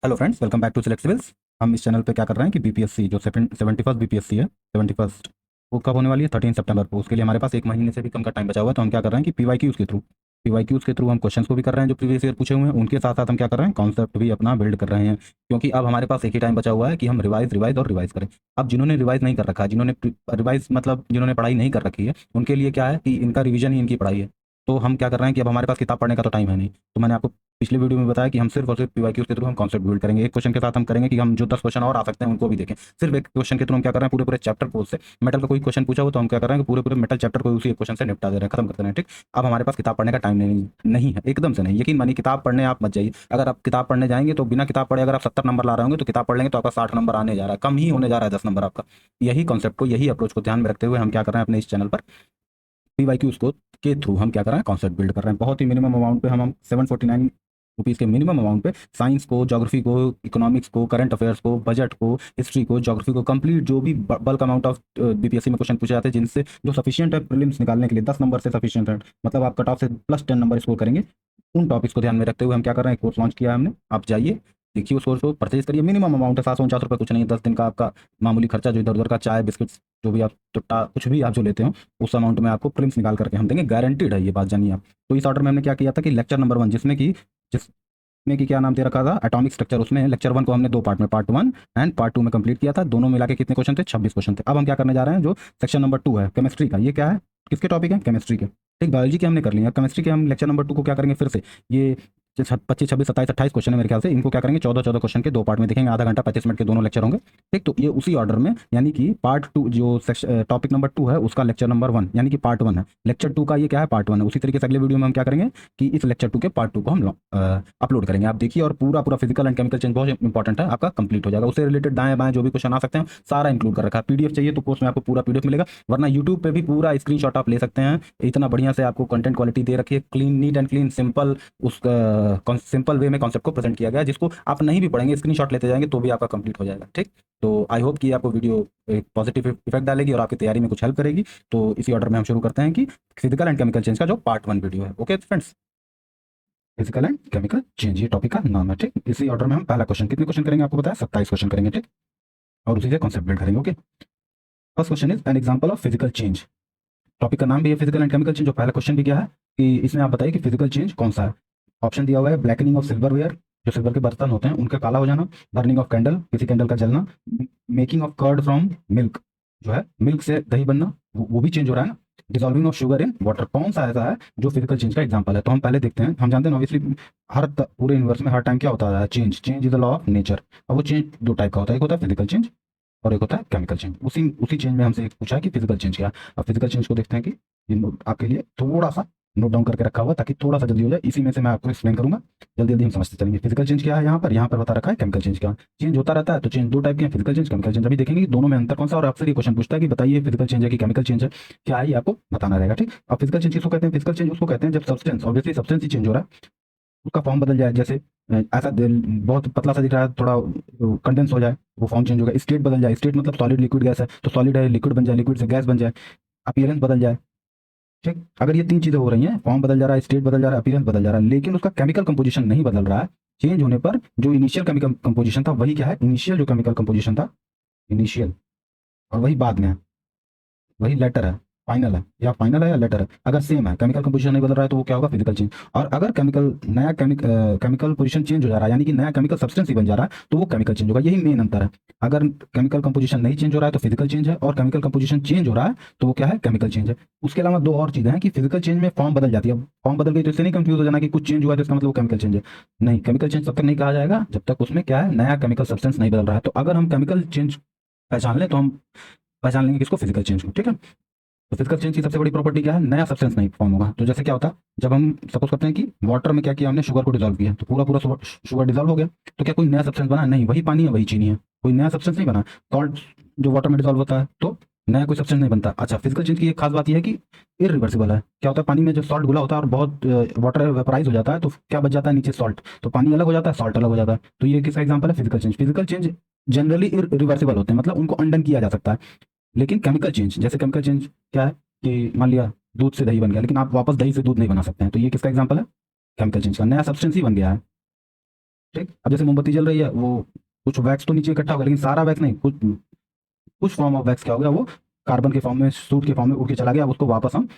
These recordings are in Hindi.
Hello friends, welcome back to Select Civils. हम इस चैनल पे क्या कर रहे हैं कि बीपीएससी जो 71st बीपीएससी है, 71st, वो कब होने वाली है? 13 सितंबर को। उसके लिए हमारे पास एक महीने से भी कम का टाइम बचा हुआ है। तो हम क्या कर रहे हैं कि पीवाईक्यूज़ के थ्रू हम क्वेश्चंस को भी कर रहे हैं जो प्रीवियस ईयर पूछे हुए हैं। उनके साथ साथ हम क्या कर रहे हैं, कॉन्सेप्ट भी अपना बिल्ड कर रहे हैं, क्योंकि अब हमारे पास एक ही टाइम बचा हुआ है कि हम रिवाइज और रिवाइज करें। अब जिन्होंने रिवाइज नहीं कर रखा है, जिन्होंने रिवाइज मतलब जिन्होंने पढ़ाई नहीं कर रखी है, उनके लिए क्या है कि इनका रिवीजन ही इनकी पढ़ाई है। तो हम क्या कर रहे हैं कि अब हमारे पास किताब पढ़ने का तो टाइम है नहीं। तो मैंने आपको पिछले वीडियो में बताया कि हम सिर्फ और सिर्फ पीवाईक्यूज के थ्रू हम कॉन्सेप्ट बिल्ड करेंगे। एक क्वेश्चन के साथ हम करेंगे कि हम जो 10 क्वेश्चन और आ सकते हैं उनको भी देखें। सिर्फ एक क्वेश्चन के थ्रू हम क्या कर रहे हैं, पूरे पूरे चैप्टर को उससे मेटल का कोई क्वेश्चन पूछा हो तो हम क्या कर रहे हैं कि पूरे पूरे मेटल चैप्टर को उसी एक क्वेश्चन से निपटा दे रहे हैं, खत्म कर दे रहे हैं। ठीक। अब हमारे पास किताब पढ़ने का टाइम नहीं है, एकदम से नहीं। यकीन मानिए, किताब पढ़ने आप मत जाइए। अगर आप किताब पढ़ने जाएंगे तो बिना किताब पढ़े अगर आप 70 नंबर ला रहे होंगे, तो किताब पढ़ लेंगे तो आपका 60 नंबर आने जा रहा है, कम ही होने जा रहा है 10 नंबर आपका। यही कॉन्सेप्ट को, यही अप्रोच को ध्यान में रखते हुए हम क्या कर रहे हैं अपने इस चैनल पर पीवाईक्यूज को के थ्रू हम क्या कर रहे हैं, कॉन्सेप्ट बिल्ड कर रहे हैं। बहुत ही मिनिमम अमाउंट पे हम 749 रुपीज़ के मिनिमम अमाउंट पे साइंस को, ज्योग्राफी को, इकोनॉमिक्स को, करंट अफेयर्स को, बजट को, हिस्ट्री को, ज्योग्राफी को, कंप्लीट जो भी बल्क अमाउंट ऑफ बीपीएससी में क्वेश्चन पूछे जाते हैं, जिनसे जो सफिशियंट है प्रीलिम्स निकालने के लिए, 10 नंबर से सफिशियंट है, मतलब आप कट ऑफ से +10 नंबर स्कोर करेंगे। उन टॉपिक्स को ध्यान में रखते हुए हम क्या कर रहे हैं, कोर्स लॉन्च किया है हमने। आप जाइए, देखिए उस कोर्स को, परचेज करिए। मिनिमम अमाउंट है 749 रुपये, कुछ नहीं है। 10 दिन का आपका मामूली खर्चा, जो इधर उधर का चाय बिस्किट्स जो भी आप चुट्टा कुछ भी आप जो लेते हो, उस अमाउंट में आपको प्रिम्स निकाल करके हम देंगे, गारंटीड है, ये बात जानिए आप। तो इस ऑर्डर में हमने क्या किया था कि लेक्चर नंबर 1, जिसमें कि क्या नाम दे रखा था, एटॉमिक स्ट्रक्चर, उसमें लेक्चर 1 को हमने 2 पार्ट में, पार्ट 1 एंड पार्ट 2 में कंप्लीट किया था। दोनों मिला के कितने क्वेश्चन थे? 26 क्वेश्चन थे। अब हम क्या करने जा रहे हैं, जो सेक्शन नंबर 2 है केमिस्ट्री का, ये क्या है, किसके टॉपिक है? केमिस्ट्री के। ठीक, बायोलॉजी के हमने कर लिया। केमिस्ट्री के हम लेक्चर नंबर 2 को क्या करेंगे, फिर से ये 25, 26, 27, 28 क्वेश्चन है मेरे ख्याल से, इनको क्या करेंगे, 14 क्वेश्चन के 2 पार्ट में देखेंगे। आधा घंटा 35 मिनट के दोनों लेक्चर होंगे। ठीक, तो ये उसी ऑर्डर में, यानी कि पार्ट 2 जो टॉपिक नंबर 2 है उसका लेक्चर नंबर 1 यानी कि पार्ट 1 है। लेक्चर 2 का ये क्या है, पार्ट 1 है। उसी तरीके से अगले वीडियो में हम क्या करेंगे कि इस लेक्चर 2 के पार्ट 2 को हम अपलोड करेंगे। आप देखिए, और पूरा पूरा फिजिकल एंड केमिकल चेंज बहुत इंपॉर्टेंट है, आपका कंप्लीट हो जाएगा। उससे रिलेटेड दाएं बाएं जो भी क्वेश्चन आ सकते हैं सारा इंक्लूड कर रखा है। पीडीएफ चाहिए तो कोर्स में आपको पूरा पीडीएफ मिलेगा, वरना यूट्यूब पे भी पूरा स्क्रीनशॉट आप ले सकते हैं। इतना बढ़िया से आपको कंटेंट क्वालिटी दे रखी है, clean, neat and clean, simple, उस सिंपल वे में कॉन्सेप्ट को प्रेजेंट किया गया है, जिसको आप नहीं भी पढ़ेंगे, स्क्रीनशॉट लेते जाएंगे तो भी आपका कंप्लीट हो जाएगा। ठीक, तो आई होप कि आपको वीडियो एक पॉजिटिव इफेक्ट डालेगी और आपकी तैयारी में कुछ हेल्प करेगी। तो इसी ऑर्डर में हम शुरू करते हैं कि फिजिकल एंड केमिकल चेंज का जो पार्ट 1 वीडियो है। Okay friends, physical and chemical change, ये टॉपिक का नाम है। ठीक, इसी ऑर्डर में हम पहला क्वेश्चन, कितने क्वेश्चन करेंगे आपको बताया, 27 क्वेश्चन करेंगे। ठीक, और उसी से कॉन्सेप्ट बिल्ड करेंगे। Okay, first question is an example of physical change. Topic का नाम भी है फिजिकल एंड केमिकल चेंज। जो पहला क्वेश्चन भी क्या है कि इसमें आप बताइए कि फिजिकल चेंज कौन सा है। ऑप्शन दिया हुआ है, ब्लैकनिंग ऑफ सिल्वरवेयर, जो सिल्वर के बर्तन होते हैं उनका काला हो जाना, बर्निंग ऑफ कैंडल, किसी कैंडल का जलना, making of curd from milk, जो है मिल्क से दही बनना, वो भी चेंज हो रहा है ना, dissolving of sugar in water. कौन सा ऐसा है जो फिजिकल चेंज का एग्जांपल है? तो हम पहले देखते हैं। हम जानते हैं ऑब्वियसली पूरे यूनिवर्स में हर टाइम क्या होता है, change. Change is the law of nature. अब वो चेंज दो टाइप का होता है, एक होता है फिजिकल चेंज और एक होता है केमिकल चेंज। उसी उसी चेंज में हमसे एक पूछा है कि फिजिकल चेंज क्या है। अब फिजिकल चेंज को देखते हैं कि आपके लिए थोड़ा सा नोट डाउन करके रखा हुआ ताकि थोड़ा सा जल्दी हो जाए। इसी में से मैं आपको एक्सप्लेन करूंगा, जल्दी जल्दी हम समझते चलेंगे। फिजिकल चेंज क्या है, यहाँ पर बता रखा है केमिकल चेंज क्या है। चेंज होता रहता है, तो चेंज दो टाइप के हैं, फिजिकल चेंज, केमिकल चेंज। अभी देखेंगे कि दोनों में अंतर कौन सा। और आपसे ये क्वेश्चन पूछता है कि बताइए फिजिकल चेंज है कि केमिकल चेंज है, क्या है ये आपको बताना रहेगा। ठीक, अब फिजिकल चेंज किसको कहते हैं? फिजिकल चेंज उसको कहते हैं जब सब्सटेंस, ऑब्वियसली सब्सटेंस ही चेंज हो रहा है, उसका फॉर्म बदल जाए। जैसे ऐसा बहुत पतला सा दिख रहा है, थोड़ा कंडेंस हो जाए, वो फॉर्म चेंज होगा। स्टेट बदल जाए, स्टेट मतलब सॉलिड लिक्विड गैस है तो सॉलिड है लिक्विड बन जाए, लिक्विड से गैस बन जाए। अपीयरेंस बदल जाए। ठीक, अगर ये 3 चीजें हो रही हैं, फॉर्म बदल जा रहा है, स्टेट बदल जा रहा है, अपीयरेंस बदल जा रहा है, लेकिन उसका केमिकल कंपोजिशन नहीं बदल रहा है। चेंज होने पर जो इनिशियल केमिकल कंपोजिशन था वही क्या है, इनिशियल जो केमिकल कंपोजिशन था, इनिशियल, और वही बाद में है, वही लेटर है, फाइनल है। या फाइनल है या लेटर है, अगर सेम है, केमिकल कंपोजिशन नहीं बदल रहा है, तो वो क्या होगा, फिजिकल चेंज। और अगर केमिकल पोजीशन चेंज हो जा रहा है, यानी कि नया केमिकल सब्सटेंस ही बन जा रहा है, तो वो केमिकल चेंज होगा। यही मेन अंतर है। अगर केमिकल कंपोजिशन नहीं चेंज हो रहा है तो फिजिकल चेंज है, और केमिकल कंपोजिशन चेंज हो रहा है तो वो क्या है, केमिकल चेंज है। उसके अलावा दो और चीजें हैं कि फिजिकल चेंज में फॉर्म बदल जाती है। फॉर्म बदल गई तो इससे नहीं कंफ्यूज हो जाना कि कुछ चेंज हुआ है तो इसका मतलब वो केमिकल चेंज है। नहीं, केमिकल चेंज तब तक नहीं कहा जाएगा जब तक उसमें क्या है, नया केमिकल सब्सटेंस नहीं बदल रहा है। तो अगर हम केमिकल चेंज पहचान लें तो हम पहचान लेंगे किसको, फिजिकल चेंज को। ठीक है, तो फिजिकल चेंज की सबसे बड़ी प्रॉपर्टी क्या है, नया सब्सटेंस नहीं फॉर्म होगा। तो जैसे क्या होता है, जब हम सपोज करते हैं कि वाटर में क्या किया हमने, शुगर को डिजोल्व किया, तो पूरा पूरा शुगर डिजोल्व हो गया, तो क्या कोई नया सब्सटेंस बना? नहीं, वही पानी है, वही चीनी है, कोई नया सब्सटेंस नहीं बना। सॉल्ट जो वाटर में डिजोल्व होता है तो नया कोई सब्सटेंस नहीं बनता। अच्छा, फिजिकल चेंज की एक खास बात यह है कि इरिवर्सिबल है। क्या होता है, पानी में जब सॉल्ट घुला होता है और बहुत वाटर वेपराइज हो जाता है तो क्या बच जाता है, नीचे सॉल्ट, तो पानी अलग हो जाता है, सॉल्ट अलग हो जाता है। तो ये किसका एग्जाम्पल है, physical change. Physical change generally irreversible होते हैं, मतलब उनको अनडन किया जा सकता है। लेकिन केमिकल चेंज, जैसे केमिकल चेंज क्या है कि मान लिया दूध से दही बन गया, लेकिन आप वापस दही से दूध नहीं बना सकते हैं, तो ये किसका एग्जांपल है, केमिकल चेंज का। नया सब्सटेंस ही बन गया है, ठीक, अब जैसे मोमबत्ती जल रही है, वो कुछ वैक्स तो नीचे इकट्ठा होगा, लेकिन सारा वैक्स नहीं, कुछ कुछ फॉर्म ऑफ वैक्स क्या हो गया, वो कार्बन के फॉर्म में, सूट के फॉर्म में उड़ के चला गया। अब उसको वापस हम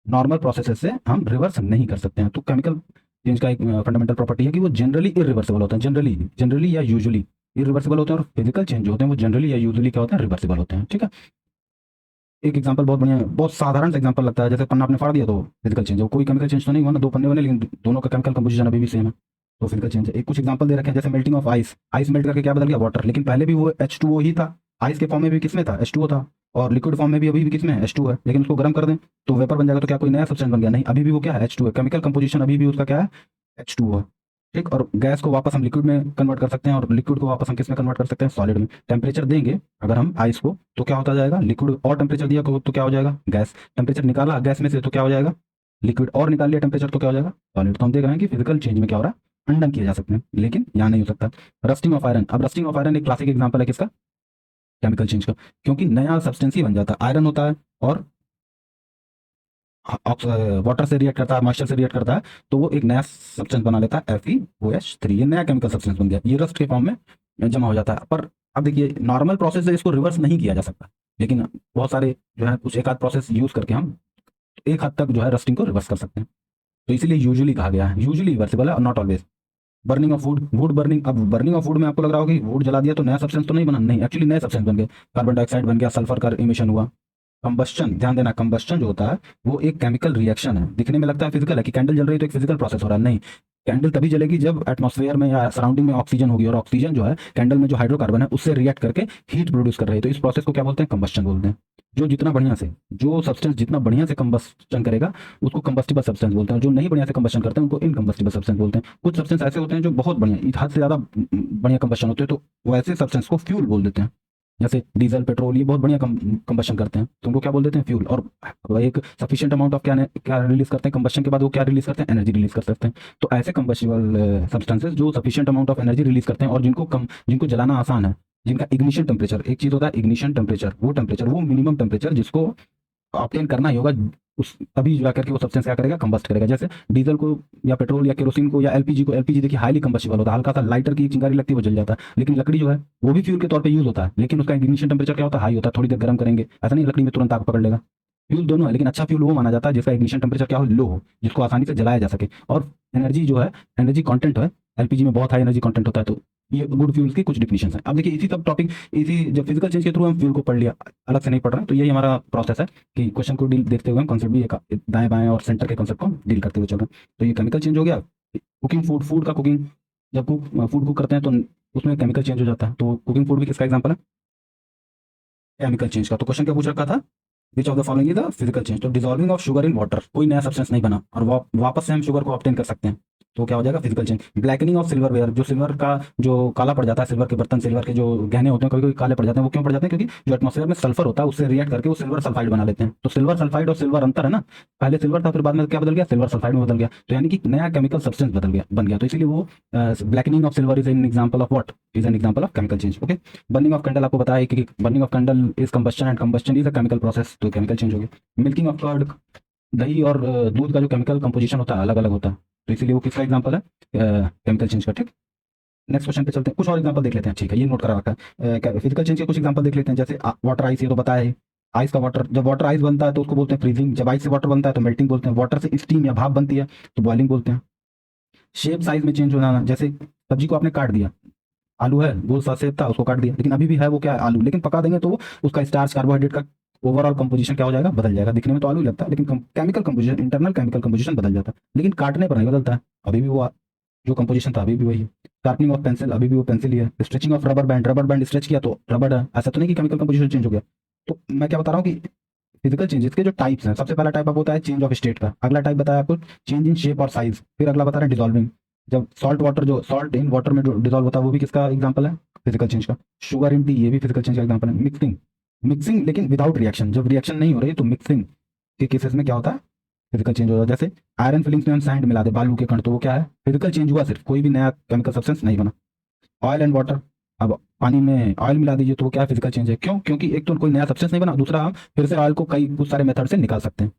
नॉर्मल प्रोसेसेस से हम रिवर्स नहीं कर सकते हैं। तो केमिकल चेंज का एक फंडामेंटल प्रॉपर्टी है कि वो जनरली इरिवर्सिबल होते हैं, जनरली जनरली या यूजुअली इरिवर्सिबल होते हैं, और फिजिकल चेंज जो होते हैं वो जनरली या यूजुअली क्या होते हैं, रिवर्सिबल होते हैं। ठीक है, एक एग्जांपल बहुत बढ़िया, बहुत साधारण सा एग्जांपल लगता है, जैसे पन्ना आपने फाड़ दिया तो फिजिकल चेंज है, कोई केमिकल चेंज तो नहीं हुआ ना, दो पन्ने बने लेकिन दोनों का केमिकल कंपोजिशन अभी भी सेम है, तो फिजिकल चेंज है। एक कुछ एग्जांपल दे रखे हैं, जैसे melting of ice, ice melt करके क्या बदल गया, वाटर, लेकिन पहले भी वो H2O ही था, आइस के फॉर्म में भी किसमें था, H2O था, और लिक्विड फॉर्म में भी अभी भी किसमें है, H2 है, लेकिन उसको गर्म कर दें तो वेपर बन जाएगा, तो क्या कोई नया सब्सटेंस बन गया, नहीं, अभी भी वो क्या है, H2 है, केमिकल कंपोजिशन अभी भी उसका क्या है, H2O है। ठीक, और गैस को वापस हम लिक्विड में कन्वर्ट कर सकते हैं, और लिक्विड को वापस हम किस में कन्वर्ट कर सकते हैं, सॉलिड में। टेम्परेचर देंगे अगर हम आइस को तो क्या होता जाएगा, लिक्विड, और टेम्परेचर दिया तो क्या हो जाएगा, गैस, टेम्परेचर निकाला गैस में से तो क्या हो जाएगा, लिक्विड, और निकाल लिया टेम्परेचर तो क्या हो जाएगा, सॉलिड। तो हम देख रहे हैं कि फिजिकल चेंज में क्या हो रहा है, अनडन किए जा सकते हैं, लेकिन यहाँ नहीं हो सकता। रस्टिंग ऑफ आयरन, अब रस्टिंग ऑफ आयरन एक क्लासिक एग्जाम्पल है किसका, केमिकल चेंज का, क्योंकि नया सब्सटेंस ही बन जाता है, आयरन होता है और वाटर से रिएक्ट करता है, मॉइस्चर से रिएक्ट करता है, तो वो एक नया सब्सटेंस बना लेता है, FeOH3, ये नया केमिकल सब्सटेंस बन गया, ये रस्ट के फॉर्म में जमा हो जाता है। पर अब देखिए, नॉर्मल प्रोसेस से इसको रिवर्स नहीं किया जा सकता, लेकिन बहुत सारे जो है कुछ एक आध प्रोसेस यूज करके हम एक हद तक जो है रस्टिंग को रिवर्स कर सकते हैं। तो इसीलिए यूजुअली कहा गया है, यूजुअली रिवर्सिबल है और not always. Burning of would, would burning, अब बर्निंग ऑफ वुड में आपको लग रहा होगा कि वुड जला दिया तो नया सब्सटेंस तो नहीं बना, नहीं, एक्चुअली नए सब्सटेंस बन गए, कार्बन डाइऑक्साइड बन गया, सल्फर का इमिशन हुआ। कंबस्शन, ध्यान देना, कंबस्शन जो होता है वो एक केमिकल रिएक्शन है, दिखने में लगता है फिजिकल है कि कैंडल जल रही है तो एक फिजिकल प्रोसेस हो रहा है, नहीं, कैंडल तभी जलेगी जब एटमॉस्फेयर में या सराउंडिंग में ऑक्सीजन होगी, और ऑक्सीजन जो है कैंडल में जो हाइड्रोकार्बन है उससे रिएक्ट करके हीट प्रोड्यूस कर रही है, तो इस प्रोसेस को क्या बोलते हैं, कंबस्शन बोलते हैं। जो जितना बढ़िया से, जो सब्सटेंस जितना बढ़िया से कंबस्शन करेगा उसको कंबस्टिबल सब्सटेंस बोलते हैं, जो नहीं बढ़िया से कंबस्शन करते हैं उनको इनकंबस्टिबल सब्सटेंस बोलते हैं। कुछ सब्सटेंस ऐसे होते हैं जो बहुत बढ़िया, हद से ज्यादा बढ़िया कंबस्शन होते हैं, तो वैसे सब्सटेंस को फ्यूल बोल देते हैं, जैसे डीजल, पेट्रोल, ये बहुत बढ़िया कंबशन करते हैं, तो उनको क्या बोल देते हैं, फ्यूल। और एक सफिशिएंट अमाउंट ऑफ क्या क्या रिलीज करते हैं कंबशन के बाद, वो क्या रिलीज करते हैं, एनर्जी रिलीज कर सकते हैं। तो ऐसे कंबस्टिबल सब्सटेंसेस जो sufficient amount of energy release करते हैं और जिनको जलाना आसान है, जिनका इग्निशन टेम्परेचर, एक चीज होता है इग्निशन टेम्परेचर, वो मिनिमम टेम्परेचर जिसको ऑब्टेन करना ही होगा, उस तभी जा करके वो सब्सटेंस क्या करेगा, कंबस्ट करेगा। जैसे डीजल को या पेट्रोल या केरोसिन को या एलपीजी को, एलपीजी देखिए हाईली कंबस्टिबल होता है, हल्का सा लाइटर की चिंगारी लगती है वो जल जाता है, लेकिन लकड़ी जो है वो भी फ्यूल के तौर पे यूज होता है, लेकिन उसका इग्निशन टेम्परेचर क्या होता है, हाई होता है, थोड़ी देर गर्म करेंगे, ऐसा नहीं लकड़ी में तुरंत आग पकड़ लेगा। फ्यूल दोनों है, लेकिन अच्छा फ्यूल वो माना जाता है जिसका इग्निशन टेम्परेचर क्या हो, लो हो, जिसको आसानी से जलाया जा सके, और एनर्जी जो है, एनर्जी कॉन्टेंट है, एलपीजी में बहुत हाई एनर्जी कॉन्टेंट होता है। तो ये गुड फ्यूल्स की कुछ डिफिनेशन है। अब देखिए, इसी सब टॉपिक, इसी जब फिजिकल चेंज के थ्रू हम फ्यूल को पढ़ लिया, अलग से नहीं पढ़ रहे हैं, तो यही हमारा प्रोसेस है कि क्वेश्चन को डील देखते हुए हम कॉन्सेप्ट भी दाएं बाएं और सेंटर के कॉन्सेप्ट को डील करते हुए चल रहे हैं। तो ये केमिकल चेंज हो गया। कुकिंग फूड, फूड का कुकिंग, जब फूड कुक करते हैं तो उसमें केमिकल चेंज हो जाता है, तो कुकिंग फूड भी किसका एग्जाम्पल है, केमिकल चेंज का। तो क्वेश्चन क्या पूछ रखा था, which of the following is the physical change. तो dissolving of sugar in water, कोई नया सब्सटेंस नहीं बना और वापस से हम शुगर को ऑब्टेन कर सकते हैं, तो क्या हो जाएगा, physical change. Blackening of silverware, जो सिल्वर का जो काला पड़ जाता है, सिल्वर के बर्तन, सिल्वर के जो गहने होते हैं कभी कभी काले पड़ जाते हैं, वो क्यों पड़ जाते हैं, क्योंकि जो एटमॉस्फेयर में सल्फर होता है उससे रिएक्ट करके वो सिल्वर सल्फाइड बना लेते हैं। तो सिल्वर सल्फाइड और सिल्वर अंतर है ना, पहले सिल्वर था फिर बाद में क्या बदल गया, सिल्वर सल्फाइड में बदल गया, तो यानी कि नया केमिकल सब्सटेंस बन गया, तो इसीलिए वो blackening of silver is an example of what, is an example of chemical change. Okay, burning of candle, आपको बताया कि burning of candle is combustion and combustion is a chemical process, तो केमिकल चेंज हो गया। मिल्किंग ऑफ कर्ड, दही और दूध का जो केमिकल कंपोजिशन होता है अलग अलग होता है, तो इसीलिए वो किसका एग्जांपल है, केमिकल चेंज का। ठीक, नेक्स्ट क्वेश्चन पे चलते हैं, कुछ और एग्जांपल देख लेते हैं, ठीक है, ये नोट करा रखा है। फिजिकल चेंज के कुछ एग्जांपल देख लेते हैं, जैसे वाटर आइस, ये तो बताया है, आइस का वाटर, जब वाटर आइस बनता है तो उसको बोलते हैं फ्रीजिंग, जब आइस से वाटर बनता है तो मेल्टिंग बोलते हैं, वाटर से स्टीम या भाप बनती है तो बॉइलिंग बोलते हैं। शेप साइज में चेंज होना, जैसे सब्जी को आपने काट दिया, आलू है गोल सा शेप था उसको काट दिया, लेकिन अभी भी है वो क्या है, आलू, लेकिन पका देंगे तो उसका स्टार्च, कार्बोहाइड्रेट का ओवरऑल कंपोजिशन क्या हो जाएगा, बदल जाएगा, दिखने में तो आलू ही लगता है लेकिन chemical composition, internal chemical composition बदल जाता है, लेकिन काटने पर नहीं बदलता है, अभी भी वो जो कंपोजिशन था अभी भी वही है। शार्पनिंग ऑफ पेंसिल, अभी भी वो पेंसिल ही है। Stretching of rubber band, rubber band stretch किया तो रबर है, ऐसा तो नहीं कि केमिकल कंपोजिशन चेंज हो गया। तो मैं क्या बता रहा हूँ कि फिजिकल चेंजेस के जो टाइप्स हैं, सबसे पहला टाइप आपको होता है चेंज ऑफ स्टेट का, अगला टाइप बताया आपको चेंज इन शेप और साइज, फिर अगला बता रहा है डिसॉल्विंग, जब सॉल्ट वाटर, जो सॉल्ट इन वाटर में जो डिसॉल्व होता है वो भी किसका एग्जांपल है, फिजिकल चेंज का। शुगर इन टी, ये भी फिजिकल चेंज का एग्जांपल है। मिक्सिंग, मिक्सिंग लेकिन विदाउट रिएक्शन, जब रिएक्शन नहीं हो रही तो मिक्सिंग के केसेस में क्या होता है, फिजिकल चेंज होता है। जैसे आयरन फिलिंग्स में हम सैंड मिला दे, बालू के कण, तो वो क्या है, फिजिकल चेंज हुआ, सिर्फ कोई भी नया केमिकल सब्सटेंस नहीं बना। ऑयल एंड वाटर, अब पानी में ऑयल मिला दीजिए तो वो क्या है, फिजिकल चेंज है, क्यों, क्योंकि एक तो कोई नया सब्सटेंस नहीं बना, दूसरा हम फिर से ऑयल को कई कुछ सारे मेथड से निकाल सकते हैं।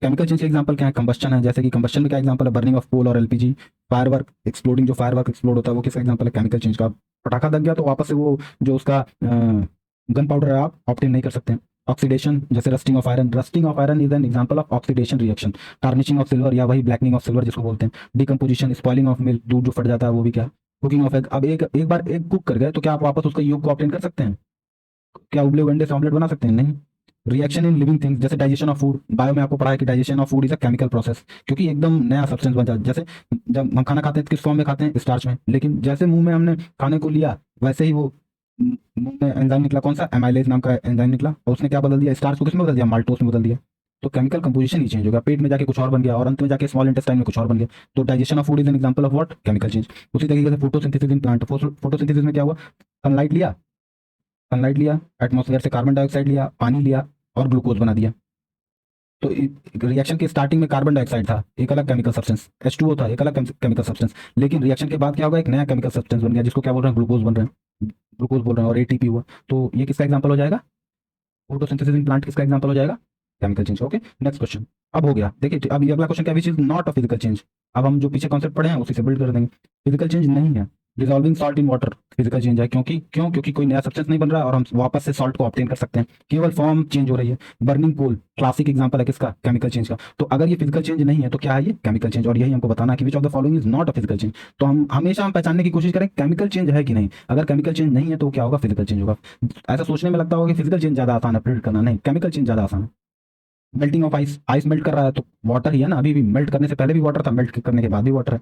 केमिकल चेंज के एग्जांपल क्या है? कंबस्शन है, जैसे कि कंबस्शन में क्या एग्जांपल है? बर्निंग ऑफ कोल और एलपीजी। फायरवर्क एक्सप्लोडिंग, जो फायरवर्क एक्सप्लोड होता है वो किसका एग्जांपल है? केमिकल चेंज का। पटाखा लग गया तो वापस से वो जो उसका गन पाउडर है आप ऑब्टेन नहीं कर सकते हैं। ऑक्सीडेशन, जैसे rusting of iron. Rusting of iron is an example of oxidation reaction. Tarnishing of silver, या वही ब्लैकनिंग ऑफ सिल्वर जिसको बोलते हैं। डिकम्पोजिशन, स्पॉइलिंग ऑफ मिल्क, दूध जो फट जाता है वो भी क्या? Cooking of egg. अब एक बार एग कुक कर गए तो क्या आप वापस उसका योग को ऑब्टेन कर सकते हैं? क्या उबले हुए अंडे से ऑमलेट बना सकते हैं? नहीं। रिएक्शन इन लिविंग थिंग्स, जैसे डाइजेशन ऑफ फूड। बायो में आपको पढ़ा है कि digestion of food is a chemical process, क्योंकि एकदम नया सब्सटेंस बन जाता है। जैसे जब हम खाना खाते हैं तो किस फॉर्म में खाते हैं? स्टार्च में। लेकिन जैसे मुंह में हमने खाने को लिया वैसे ही वो मुंह में एंजाइम निकला, कौन सा? एमाइलेज नाम का एंजाइम निकला, और उसने क्या बदल दिया? स्टार्च को किस में बदल दिया? माल्टोस में बदल दिया। तो केमिकल कंपोजिशन ही चेंज होगा, पेट में जाके कुछ और बन गया और अंत में जाके स्मॉल इंटेस्टाइन में कुछ और बन गया। तो digestion of food is an example of what? Chemical change. उसी तरीके से फोटोसिंथेसिस इन प्लांट। फोटोसिंथेसिस में क्या हुआ? सनलाइट लिया, सनलाइट लिया, एटमॉस्फेयर से कार्बन डाइऑक्साइड लिया, पानी लिया और ग्लूकोज बना दिया। तो रिएक्शन के स्टार्टिंग में कार्बन डाइऑक्साइड था, एक अलग केमिकल सब्सटेंस। H2O था, एक अलग केमिकल सब्सटेंस। लेकिन रिएक्शन के बाद क्या होगा? एक नया केमिकल सब्सटेंस बन गया जिसको क्या बोल रहे हैं? ग्लूकोज बन रहे हैं, ग्लूकोज बोल रहे हैं, और एटीपी हुआ। तो ये किसका एग्जांपल हो जाएगा? फोटोसिंथेसिस इन प्लांट किसका एग्जांपल हो जाएगा? Chemical change. Okay, next question. अब हो गया, देखिए अब ये अगला क्वेश्चन क्या? Which is not a physical change. अब हम जो पीछे कॉन्सेप्ट पढ़े हैं उसी से बिल्ड कर देंगे। फिजिकल चेंज नहीं है। Dissolving salt in water physical change है, क्योंकि कोई नया सब्सटेंस नहीं बन रहा और हम वापस से सॉल्ट को ऑब्टेन कर सकते हैं, केवल फॉर्म चेंज हो रही है। बर्निंग कोल क्लासिक एग्जांपल है किसका? केमिकल चेंज का। तो अगर ये फिजिकल चेंज नहीं है तो क्या है? ये केमिकल चेंज। और यही हमको बताना है कि विच of the following is not a physical change. तो हम हमेशा पहचानने की कोशिश करें केमिकल चेंज है कि नहीं। अगर केमिकल चेंज नहीं है तो क्या होगा? फिजिकल चेंज होगा। ऐसा सोचने में लगता होगा कि फिजिकल चेंज ज्यादा आसान है प्रिडिक्ट करना, नहीं, केमिकल चेंज ज्यादा आसान है। Melting of ice, ice melt कर रहा है तो वाटर ही है ना, अभी भी मेल्ट करने से पहले भी वाटर था, मेल्ट करने के बाद भी वाटर है।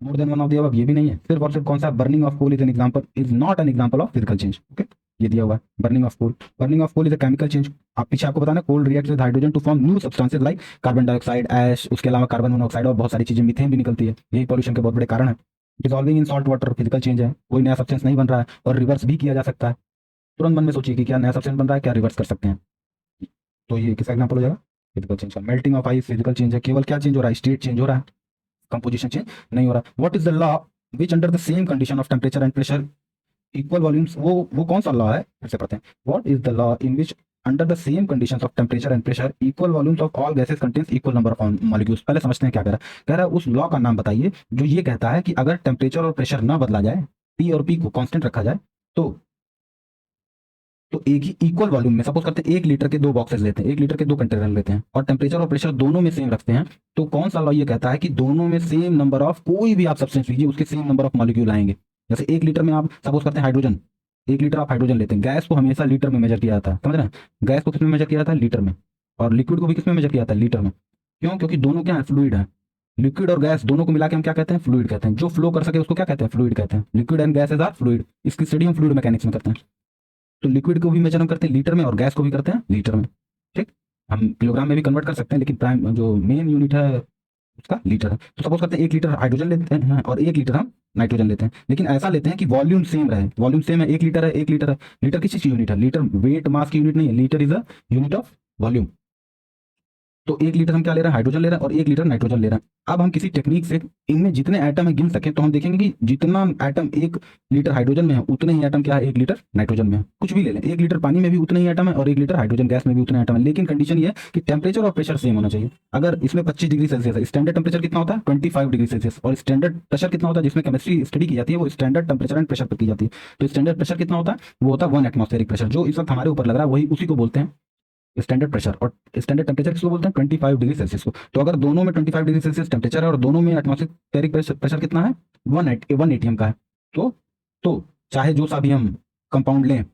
More than one of the above, ये भी नहीं है। सिर्फ और सिर्फ कौन सा? Burning of coal is an example, is not an example of physical change. Okay, ये दिया हुआ है burning of coal. Burning of coal is a chemical change. आप पीछे आपको बताना, coal reacts with hydrogen to form new substances like carbon dioxide, ash, उसके अलावा कार्बन मोनोऑक्साइड और बहुत सारी चीजें, मीथेन भी निकलती है। यही पॉल्यूशन के बहुत बड़े कारण है। डिसॉल्विंग इन सॉल्ट वाटर फिजिकल चेंज है, कोई नया सब्सटेंस नहीं बन रहा है और रिवर्स भी किया जा सकता है। तुरंत मन में सोचिए कि क्या नया सब्सटेंस बन रहा है, क्या रिवर्स कर सकते हैं। तो ये किसका एग्जांपल हो जाएगा? फिजिकल चेंज का। Melting of ice physical change है, केवल क्या चेंज हो रहा है? स्टेट चेंज हो रहा है, कंपोजिशन चेंज नहीं हो रहा। What is the law which under the same condition of temperature and pressure equal volumes, वो कौन सा लॉ है? फिर से पढ़ते हैं। What is the law in which under the same conditions of temperature and pressure equal volumes of all gases contains equal number of molecules. पहले समझते हैं क्या कह रहा है। उस लॉ का नाम बताइए जो ये कहता है कि अगर टेम्परेचर और प्रेशर ना बदला जाए, T और P को कांस्टेंट रखा जाए, तो एक ही इक्वल वॉल्यूम में, सपोज करते हैं 1 लीटर के 2 बॉक्सेस लेते हैं, 1 लीटर के 2 कंटेनर लेते हैं और टेम्परेचर और प्रेशर दोनों में सेम रखते हैं, तो कौन सा लॉ ये कहता है कि दोनों में सेम नंबर ऑफ, कोई भी आप सब्सटेंस लीजिए उसके सेम नंबर ऑफ मॉलिक्यूल आएंगे। जैसे 1 लीटर में आप सपोज करते हैं हाइड्रोजन, 1 लीटर आप हाइड्रोजन लेते हैं। गैस को हमेशा लीटर में मेजर किया जाता है, समझ रहे हैं? गैस को किस में मेजर किया जाता है? लीटर में। और लिक्विड को भी किस में मेजर किया जाता है? लीटर में। क्यों? क्योंकि दोनों क्या है? फ्लूइड है। लिक्विड और गैस दोनों को मिला के हम क्या कहते हैं? फ्लूइड कहते हैं। जो फ्लो कर सके उसको क्या कहते हैं? फ्लूइड कहते हैं। Liquid and gases are fluid. इसकी स्टडी हम फ्लूइड मैकेनिक्स में करते हैं। तो लिक्विड को भी मेजर हम करते हैं लीटर में और गैस को भी करते हैं लीटर में। ठीक, हम किलोग्राम में भी कन्वर्ट कर सकते हैं, लेकिन प्राइम जो मेन यूनिट है उसका लीटर है। तो सपोज करते हैं 1 लीटर हाइड्रोजन लेते हैं और 1 लीटर हम नाइट्रोजन लेते हैं, लेकिन ऐसा लेते हैं कि वॉल्यूम सेम रहे। वॉल्यूम सेम है, 1 लीटर है, 1 लीटर है। लीटर किसी चीज यूनिट है? लीटर वेट मास की यूनिट नहीं है, litre is a unit of volume. तो 1 लीटर हम क्या ले रहे हैं? हाइड्रोजन ले रहे हैं और 1 लीटर नाइट्रोजन ले रहे हैं। अब हम किसी टेक्निक से इनमें जितने एटम है गिन सके तो हम देखेंगे कि जितना एटम 1 लीटर हाइड्रोजन में है उतने ही एटम क्या है 1 लीटर नाइट्रोजन में है। कुछ भी ले लें, 1 लीटर पानी में भी उतने ही एटम है और 1 लीटर हाइड्रोजन गैस में भी उतने एटम है, लेकिन कंडीशन ये है कि टेम्परेचर और प्रेशर सेम होना चाहिए। अगर इसमें 25 डिग्री सेल्सियस है, स्टैंडर्ड टेम्परेचर कितना होता है? 25 डिग्री सेल्सियस। और स्टैंडर्ड प्रेशर कितना होता है? जिसमें केमिस्ट्री स्टडी की जाती है वो स्टैंडर्ड टेम्परेचर एंड प्रेशर पर की जाती है। तो स्टैंडर्ड प्रेशर कितना होता है? वो होता है 1 एटमॉस्फेरिक प्रेशर, जो इस वक्त हमारे ऊपर लग रहा है वही, उसी को बोलते हैं स्टैंडर्ड प्रेशर। और स्टैंडर्ड टेम्परेचर किसको बोलते हैं? 25 डिग्री सेल्सियस को। तो अगर दोनों में 25 डिग्री सेल्सियस टेम्परेचर है और दोनों में एटमॉस्फेरिक प्रेशर कितना है? 1 एटीएम का है। तो चाहे जो सा भी हम कंपाउंड लें,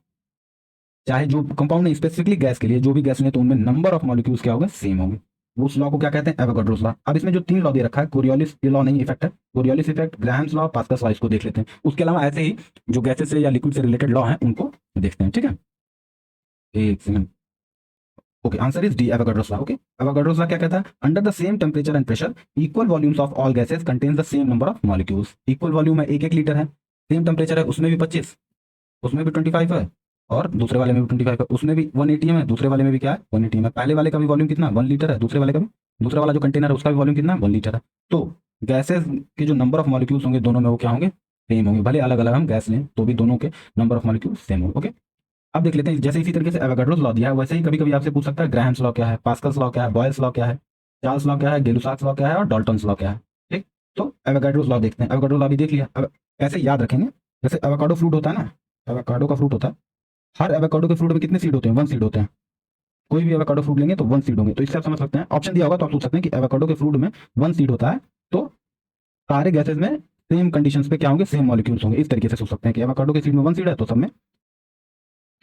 चाहे जो कंपाउंड नहीं, स्पेसिफिकली गैस के लिए जो भी गैस लें, तो उनमें नंबर ऑफ मॉलिक्यूल्स क्या होगा? सेम होंगे। उस लॉ को क्या कहते हैं? Avogadro's law. अब इसमें जो 3 लॉ दे रखा है, कोरियोलिस ये लॉ नहीं, इफेक्ट है। Coriolis effect, Graham's law, Pascal's law, इसको देख लेते हैं। उसके अलावा ऐसे ही जो गैसेस से या लिक्विड से रिलेटेड लॉ हैं उनको देखते हैं। ठीक है, एक second. Okay, answer is D, Avogadro's law. Okay, Avogadro's law क्या कहता है? Under the same temperature and pressure equal volumes of all gases contains the same number of molecules. Equal volume है, 1 लीटर है, सेम टेम्परेचर है, उसमें भी 25, उसमें भी 25 है और दूसरे वाले में भी 25 है। उसमें भी 1 एटीएम है, दूसरे वाले में भी क्या है? 1 एटीएम है। पहले वाले का भी वॉल्यूम कितना? 1 लीटर है, दूसरे वाले का भी, दूसरा वाला जो कंटेनर है उसका भी वॉल्यूम कितना है? 1 लीटर है। तो गैसेस के जो नंबर ऑफ मॉलिक्यूल्स होंगे दोनों में वो क्या होंगे? सेम होंगे। भले अलग अलग हम गैस लें तो भी दोनों के नंबर ऑफ मॉलिक्यूल्स सेम होंगे। ओके, अब देख लेते हैं, जैसे इसी तरीके से एवोगाड्रोस लॉ दिया है वैसे ही कभी कभी आपसे पूछ सकता है ग्राहम्स लॉ क्या है, पास्कल्स लॉ क्या है, बॉयल्स लॉ क्या है। चार्ल्स लॉ क्या है, गै-लुसाक्स लॉ क्या है और डाल्टन्स लॉ क्या है। ठीक, तो एवोगाड्रोस लॉ देखते हैं। एवोगाड्रो लॉ भी देख लिया। अब कैसे याद रखेंगे, जैसे एवोकाडो फ्रूट होता है ना, एवोकाडो का फ्रूट होता है, हर एवोकाडो के फ्रूट में कितने सीड होते हैं, 1 सीड होते हैं। कोई भी एवोकाडो फ्रूट लेंगे तो 1 सीड होंगे। तो इससे आप समझ सकते हैं, ऑप्शन दिया होगा तो आप सोच सकते हैं कि एवोकाडो के फ्रूट में 1 सीड होता है, तो सारे गैसेज में सेम कंडीशंस पे क्या होंगे, सेम मॉलिक्यूल्स होंगे। इस तरीके से सोच सकते हैं कि एवोकाडो के सीड में 1 सीड है तो सब में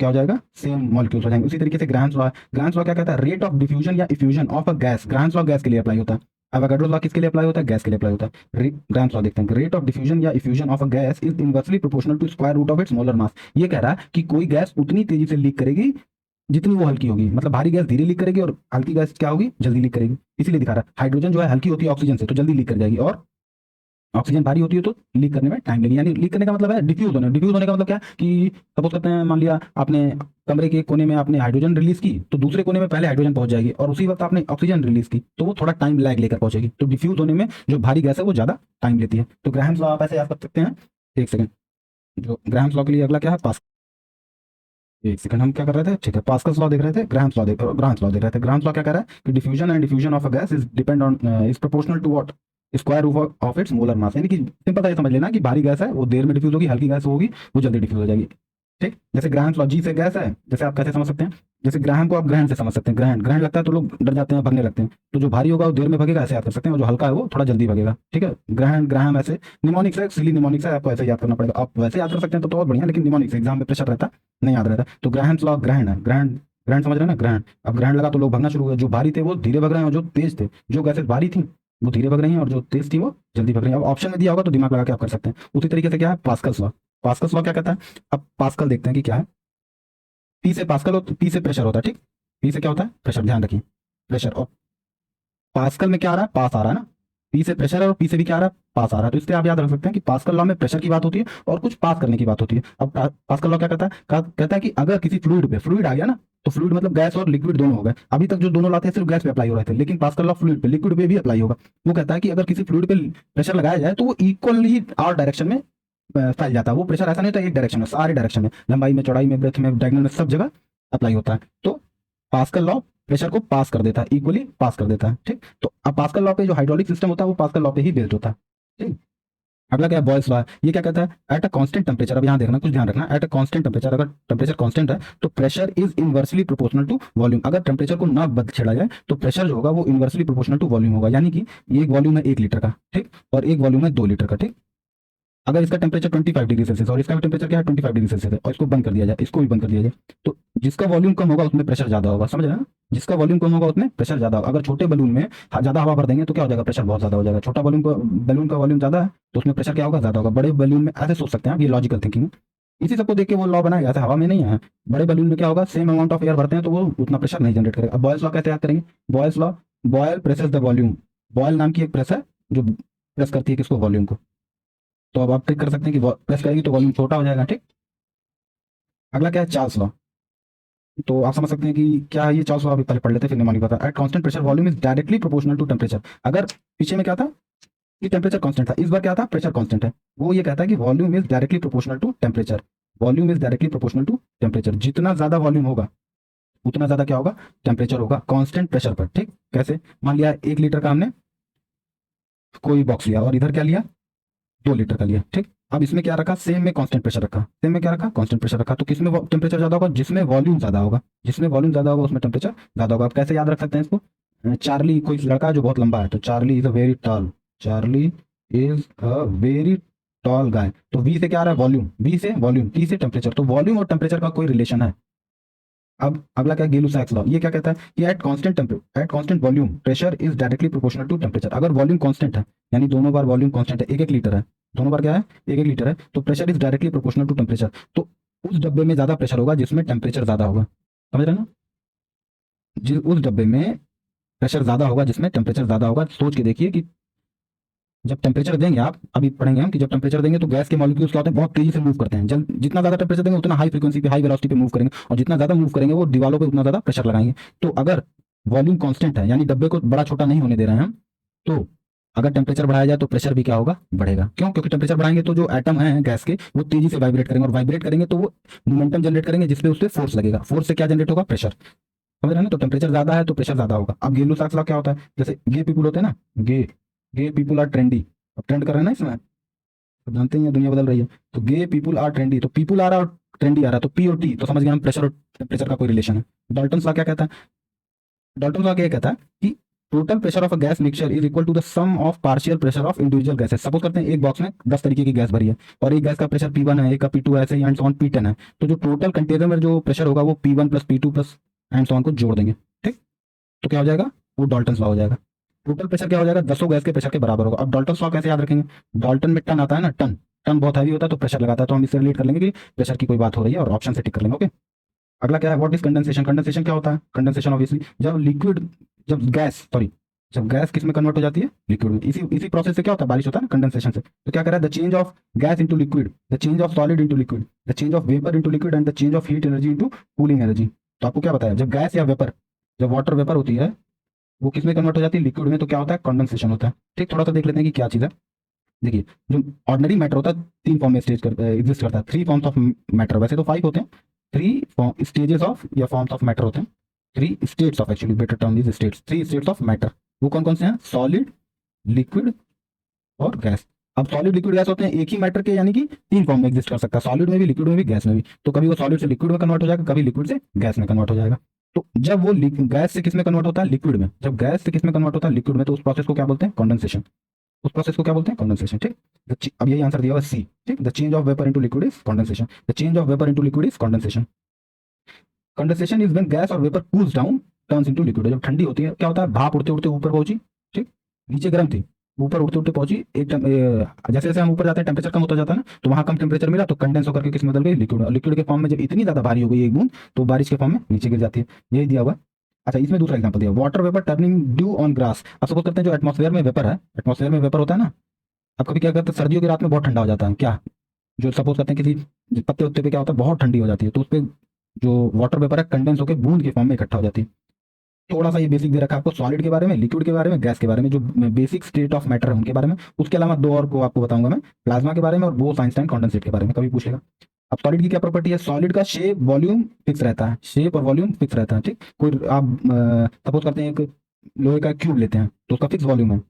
क्या हो जाएगा, सेम मॉलिक्यूल्स हो जाएंगे। उसी तरीके से ग्राहम्स लॉ है। ग्राहम्स लॉ क्या कहता है, रेट ऑफ डिफ्यूजन या effusion of a gas. Graham's law gas के लिए अप्लाई होता है, एवोगाड्रो लॉ किसके लिए अप्लाई होता है, गैस के लिए अप्लाई होता है। ग्राहम्स लॉ देखते हैं, रेट ऑफ डिफ्यूजन या effusion of a gas is inversely proportional to square root of its molar mass. ये कह रहा है कि कोई गैस उतनी तेजी से लीक करेगी जितनी वो हल्की होगी, मतलब भारी गैस धीरे लीक करेगी और हल्की गैस क्या होगी, जल्दी लीक करेगी। इसीलिए दिखा रहा है हाइड्रोजन जो है हल्की होती है ऑक्सीजन से तो जल्दी लीक कर जाएगी, और ऑक्सीजन भारी होती है तो लीक करने में टाइम लगेगा। यानी लीक करने का मतलब है डिफ्यूज होना। डिफ्यूज होने का मतलब क्या कि सपोज करते हैं, मान लिया आपने कमरे के कोने में आपने हाइड्रोजन रिलीज की तो दूसरे कोने में पहले हाइड्रोजन पहुंच जाएगी, और उसी वक्त आपने ऑक्सीजन रिलीज की तो वो थोड़ा टाइम लैग लेकर पहुंचेगी। तो डिफ्यूज होने में जो भारी गैस है वो ज्यादा टाइम लेती है। तो ग्राहम्स लॉ आप ऐसे याद कर सकते हैं। एक सेकंड, जो ग्राहम्स लॉ के लिए अगला क्या है, पास। एक सेकंड, हम क्या कर रहे थे, ठीक है, पास्कल्स लॉ देख रहे थे, ग्राहम्स लॉ देख रहे थे। ग्राहम्स लॉ क्या कह रहा है कि diffusion and diffusion of a gas is depend on is proportional to what, square root of its molar mass. यानी कि सिंपल सा ये समझ लेना कि भारी गैस है वो देर में डिफ्यूज होगी, हल्की गैस होगी वो जल्दी डिफ्यूज हो जाएगी। ठीक, जैसे ग्राहम्स लॉ, जी से गैस है, जैसे आप कैसे समझ सकते हैं, जैसे ग्राहम को आप ग्रहण से समझ सकते हैं। ग्रहण ग्रहण लगता है तो लोग डर जाते हैं, भागने लगते हैं। तो जो भारी होगा वो देर में भगेगा, ऐसे याद कर सकते हैं, और जो हल्का है वो थोड़ा जल्दी भगेगा। ठीक है, ग्रहण ग्राहम ऐसे निमोनिक्स है, सिली निमोनिक्स है, आपको ऐसे याद करना पड़ेगा। आप वैसे याद कर सकते हैं तो और बढ़िया, लेकिन निमोनिक्स एग्जाम में प्रेशर रहता है, नहीं याद रहता। तो ग्राहम्स लॉ ग्रहण है, ग्रहण ग्रहण समझ रहे हैं ना, ग्रहण। अब ग्रहण लगा तो लोग भगना शुरू हुए, जो भारी थे वो धीरे भग रहे हैं और जो तेज थे, जो गैसें भारी थी वो धीरे भग रही हैं और जो तेज थी वो जल्दी भग रही हैं। अब ऑप्शन में दिया होगा तो दिमाग लगा के आप कर सकते हैं। उसी तरीके से क्या है, पास्कल्स लॉ। पास्कल्स लॉ क्या कहता है, अब पास्कल देखते हैं कि क्या है। पी से पास्कल हो, पी से प्रेशर होता है। ठीक, पी से क्या होता है, प्रेशर, ध्यान रखिए, प्रेशर। और पास्कल में क्या आ रहा है, पास आ रहा है ना, पी से प्रेशर है और पी से भी क्या आ रहा है, पास आ रहा है। तो इससे आप याद रख सकते हैं कि पास्कल लॉ में प्रेशर की बात होती है और कुछ पास करने की बात होती है। अब पास्कल लॉ क्या कहता है, कहता है कि अगर किसी फ्लूइड पे, फ्लूइड आ गया ना, तो फ्लूइड मतलब गैस और लिक्विड दोनों हो गए। अभी तक जो दोनों लाते हैं सिर्फ गैस पे अप्लाई हो रहे थे, लेकिन पास्कल लॉ फ्लूइड पे, लिक्विड पे भी अप्लाई होगा। वो कहता है कि अगर किसी फ्लूइड पे प्रेशर लगाया जाए तो वो इक्वली आर डायरेक्शन में फैल जाता है। वो प्रेशर ऐसा नहीं होता एक डायरेक्शन में, सारे डायरेक्शन में, लंबाई में, चौड़ाई में, ब्रेथ में, डायगोनल में, सब जगह अप्लाई होता है। तो पास्कल लॉ प्रेशर को पास कर देता है, इक्वली पास कर देता है। ठीक, तो अब पास्कल लॉ पे जो हाइड्रोलिक सिस्टम होता है वो पास्कल लॉ पे ही बेस्ड होता है। ठीक, अगला क्या है, बॉयल्स लॉ। ये क्या कहता है, एट अ कांस्टेंट टेम्परेचर, अब यहाँ देखना, कुछ ध्यान रखना, एट अ कांस्टेंट टेम्परेचर, अगर टेम्परेचर कांस्टेंट है तो pressure is inversely proportional to volume. अगर टेम्परेचर को ना बद छेड़ा जाए तो प्रेशर जो होगा वो इनवर्सली प्रोपोर्शनल टू वॉल्यूम होगा। यानी कि एक वॉल्यूम है 1 लीटर का, ठीक, और एक वॉल्यूम है 2 लीटर का। ठीक, अगर इसका टेम्परेचर 25 डिग्री सेल्सियस और इसका भी टेम्परेचर क्या है 25 डिग्री सेल्सियस है, और इसको बंद कर दिया जाए, इसको भी बंद कर दिया जाए, तो जिसका वॉल्यूम कम होगा उसमें प्रेशर ज्यादा होगा। समझ रहे हैं ना, जिसका वॉल्यूम कम होगा उसमें प्रेशर ज्यादा होगा। अगर छोटे बलून में ज्यादा हवा भर देंगे तो क्या हो जाएगा, प्रेशर बहुत ज्यादा हो जाएगा। छोटा बलून का वॉल्यूम ज्यादा है तो उसमें प्रेशर क्या होगा, ज्यादा होगा। बड़े बलून में ऐसे सोच सकते हैं, ये लॉजिकल थिंकिंग है। इसी सबको देख के वो लॉ बनाया, ऐसे हवा में नहीं है। बड़े बलून में क्या होगा, सेम अमाउंट ऑफ एयर भरते हैं तो वो उतना प्रेशर नहीं जनरेट करेगा। अब बॉयल्स लॉ कैसे याद करेंगे, Boyle's law, Boyle presses the volume. Boyle नाम की एक प्रेस है जो प्रेस करती है किसको, वॉल्यूम को। तो अब आप ट्रिक कर सकते हैं कि प्रेस करेंगे तो वॉल्यूम छोटा हो जाएगा। ठीक, अगला क्या है, चार्ल्स लॉ। तो आप समझ सकते हैं कि क्या है ये चार्ल्स लॉ, अभी पहले पढ़ लेते हैं फिर निमोनिक पता। At constant pressure volume is directly proportional to temperature. अगर पीछे में क्या था कि टेम्परेचर कांस्टेंट था, इस बार क्या था, प्रेशर कांस्टेंट है। वो ये कहता है कि volume is directly proportional to temperature. Volume is directly proportional to temperature. जितना ज्यादा वॉल्यूम होगा उतना ज्यादा क्या होगा, टेम्परेचर होगा कांस्टेंट प्रेशर पर। ठीक, कैसे, मान लिया 1 लीटर का हमने कोई बॉक्स लिया और इधर क्या लिया, 2 लीटर का लिया। ठीक, अब इसमें क्या रखा, सेम में कांस्टेंट प्रेशर रखा, सेम में क्या रखा, कांस्टेंट प्रेशर रखा। तो किसमें टेम्परेचर ज्यादा होगा, जिसमें वॉल्यूम ज्यादा होगा। जिसमें वॉल्यूम ज्यादा होगा उसमें टेम्परेचर ज्यादा होगा। आप कैसे याद रख सकते हैं इसको, चार्ली कोई लड़का है जो बहुत लंबा है तो Charlie is a very tall, Charlie is a very tall guy. तो वी से क्या आ रहा है, वॉल्यूम, वी से वॉल्यूम, टी से टेम्परेचर। तो वॉल्यूम और टेम्परेचर का कोई रिलेशन है। अब अगला क्या, गै-लुसाक्स लॉ। ये क्या कहता है कि at constant volume pressure is directly proportional to temperature. अगर वॉल्यूम कांस्टेंट है, यानी दोनों बार वॉल्यूम कांस्टेंट है, 1-1 लीटर है, दोनों बार क्या है, 1-1 लीटर है, तो pressure is directly proportional to temperature. तो उस डब्बे में ज्यादा प्रेशर होगा जिसमें टेम्परेचर ज्यादा होगा। समझ रहे हैं ना, उस डब्बे में प्रेशर ज्यादा होगा जिसमें टेम्परेचर ज्यादा होगा। सोच के देखिए कि जब टेम्परेचर देंगे, आप अभी पढ़ेंगे हम कि जब टेम्परेचर देंगे तो गैस के मॉलिक्यूल्स क्या होते हैं, बहुत तेजी से मूव करते हैं। जब जितना ज्यादा टेम्परेचर देंगे उतना हाई फ्रीक्वेंसी पे, हाई वेलोसिटी पे मूव करेंगे, और जितना ज्यादा मूव करेंगे वो दीवारों पे उतना ज्यादा प्रेशर लगाएंगे। तो अगर वॉल्यूम कांस्टेंट है, यानी डब्बे को बड़ा छोटा नहीं होने दे रहे हैं हम, तो अगर टेम्परेचर बढ़ाया जाए तो प्रेशर भी क्या होगा, बढ़ेगा। क्यों, क्योंकि टेम्परेचर बढ़ाएंगे तो जो एटम है गैस के वो तेजी से वाइब्रेट करेंगे, और वाइब्रेट करेंगे तो वो मोमेंटम जनरेट करेंगे जिसपे उस पर फोर्स लगेगा। फोर्स से क्या जनरेट होगा, प्रेशर। समझ रहे हैं ना, तो टेम्परेचर ज्यादा है तो प्रेशर ज्यादा होगा। अब गे लुसाक्स लॉ क्या होता है, जैसे गे पीपुल होते हैं ना, गे गे पीपुल आर ट्रेंडी, अब ट्रेंड कर रहे हैं ना इसमें, तो जानते ही हैं दुनिया बदल रही है, तो गे पीपुल आर ट्रेंडी, तो पीपुल आ रहा है और ट्रेंडी आ रहा है, तो पी और टी, तो समझ गए हम प्रेशर और टेम्परेचर का कोई रिलेशन है। डाल्टन लॉ क्या कहता है, डाल्टन लॉ क्या कहता है कि total pressure of a gas mixture is equal to the sum of partial pressure of individual gases. Suppose करते हैं एक बॉक्स में 10 तरीके की गैस भरी है और एक गैस का प्रेशर P1 है, एक का P2 है, ऐसे एंड ऑन P10 है, तो जो टोटल कंटेनर में जो प्रेशर होगा वो P1 plus P2 plus and on को जोड़ देंगे, ठीक, तो क्या हो जाएगा, वो डाल्टन लॉ हो जाएगा। टोटल प्रेशर क्या हो जाएगा, 10 गैस के प्रेशर के बराबर होगा। अब डाल्टन लॉ कैसे याद रखेंगे, डाल्टन में टन आता है ना, टन, टन बहुत हैवी होता है तो प्रेशर लगाता है, तो हम इससे रिलेट कर लेंगे कि प्रेशर की कोई बात हो रही है और ऑप्शन से टिक कर लेंगे। ओके, अगला क्या है, व्हाट इज कंडेंसेशन। कंडेंसेशन क्या होता है, कंडेंसेशन ऑब्वियसली जब लिक्विड, जब गैस, सॉरी, जब गैस किस में कन्वर्ट हो जाती है, लिक्विड में। इसी इसी प्रोसेस से क्या होता है, बारिश होता है ना, कंडेंसेशन से। तो क्या कर रहा है, the change of gas into liquid, the change of solid into liquid, the change of vapour into liquid and the change of heat energy into cooling energy. तो आपको क्या बताया, जब गैस या वेपर, जब वाटर वेपर होती है वो किस में कन्वर्ट हो जाती है, लिक्विड में, तो क्या होता है, कंडेंसेशन होता है। ठीक, थोड़ा सा देख लेते हैं कि क्या चीज़ है। देखिए, जो ऑर्डिनरी मैटर होता है 3 फॉर्म में एग्जिस्ट करता है, 3 फॉर्म्स ऑफ मैटर, वैसे तो 5 होते हैं, 3 स्टेजेस ऑफ या फॉर्म्स ऑफ मैटर होते हैं, 3 states of, actually better term is states, 3 states of matter. वो कौन कौन से हैं, सॉलिड, लिक्विड और गैस। अब सॉलिड लिक्विड गैस होते हैं एक ही मैटर के, यानी कि 3 फॉर्म में एग्जिस्ट कर सकता है, सॉलिड में भी, लिक्विड में भी, गैस में भी। तो कभी वो सॉलिड से लिक्विड में कन्वर्ट हो जाएगा, कभी लिक्विड से गैस में कन्वर्ट हो जाएगा। तो जब वो गैस से किस में कन्वर्ट होता है, लिक्विड में, जब गैस से किस में कन्वर्ट होता है, लिक्विड में, तो उस प्रोसेस को क्या बोलते हैं, कंडेंसेशन। उस प्रोसेस को क्या बोलते हैं, कंडेंसेशन। ठीक, अब यही आंसर दिया हुआ सी। ठीक, the change of vapour into liquid is condensation, the change of vapour into liquid is condensation. Condensation is when gas और vapour cools down turns into liquid. जब ठंडी होती है क्या होता है, भाप उड़ते उड़ते ऊपर पहुंची, ठीक, नीचे गर्म थी, ऊपर उड़ते उड़ते पहुंची, जैसे जैसे हम ऊपर जाते हैं टेम्परेचर कम होता जाता है ना, तो वहां कम टेम्परेचर मिला तो कंडेंस होकर के किस में बदल गई, लिक्विड। लिक्विड के फॉर्म में जब इतनी ज्यादा भारी हो गई एक बूंद, तो बारिश के फॉर्म में नीचे गिर जाती है, यही दिया हुआ। अच्छा, इसमें दूसरा एग्जांपल दिया, water vapour turning due on grass. अब सपोज करते हैं जो एटमॉस्फेयर में वेपर है, एटमॉस्फेयर में वेपर होता है ना, अब कभी क्या करते हैं, सर्दियों की रात में बहुत ठंडा हो जाता है, क्या, जो सपोज करते हैं किसी पत्ते उत्ते पे क्या होता है, बहुत ठंडी हो जाती है, तो उस पर जो वाटर वेपर है कंडेंस होकर बूंद के फॉर्म में इकट्ठा हो जाती है। थोड़ा सा ये बेसिक दे रखा है आपको, सॉलिड के बारे में, लिक्विड के बारे में, गैस के बारे में, जो बेसिक स्टेट ऑफ मैटर है उनके बारे में। उसके अलावा 2 और को आपको बताऊंगा मैं, प्लाज्मा के बारे में और बोस-आइंस्टाइन कंडेंसेट के बारे में, कभी पूछेगा। अब सॉलिड की क्या प्रॉपर्टी है, सॉलिड का शेप वॉल्यूम फिक्स रहता है, शेप और वॉल्यूम फिक्स रहता है। ठीक, कोई आप सपोज करते हैं एक लोहे का क्यूब लेते हैं, तो उसका फिक्स वॉल्यूम है,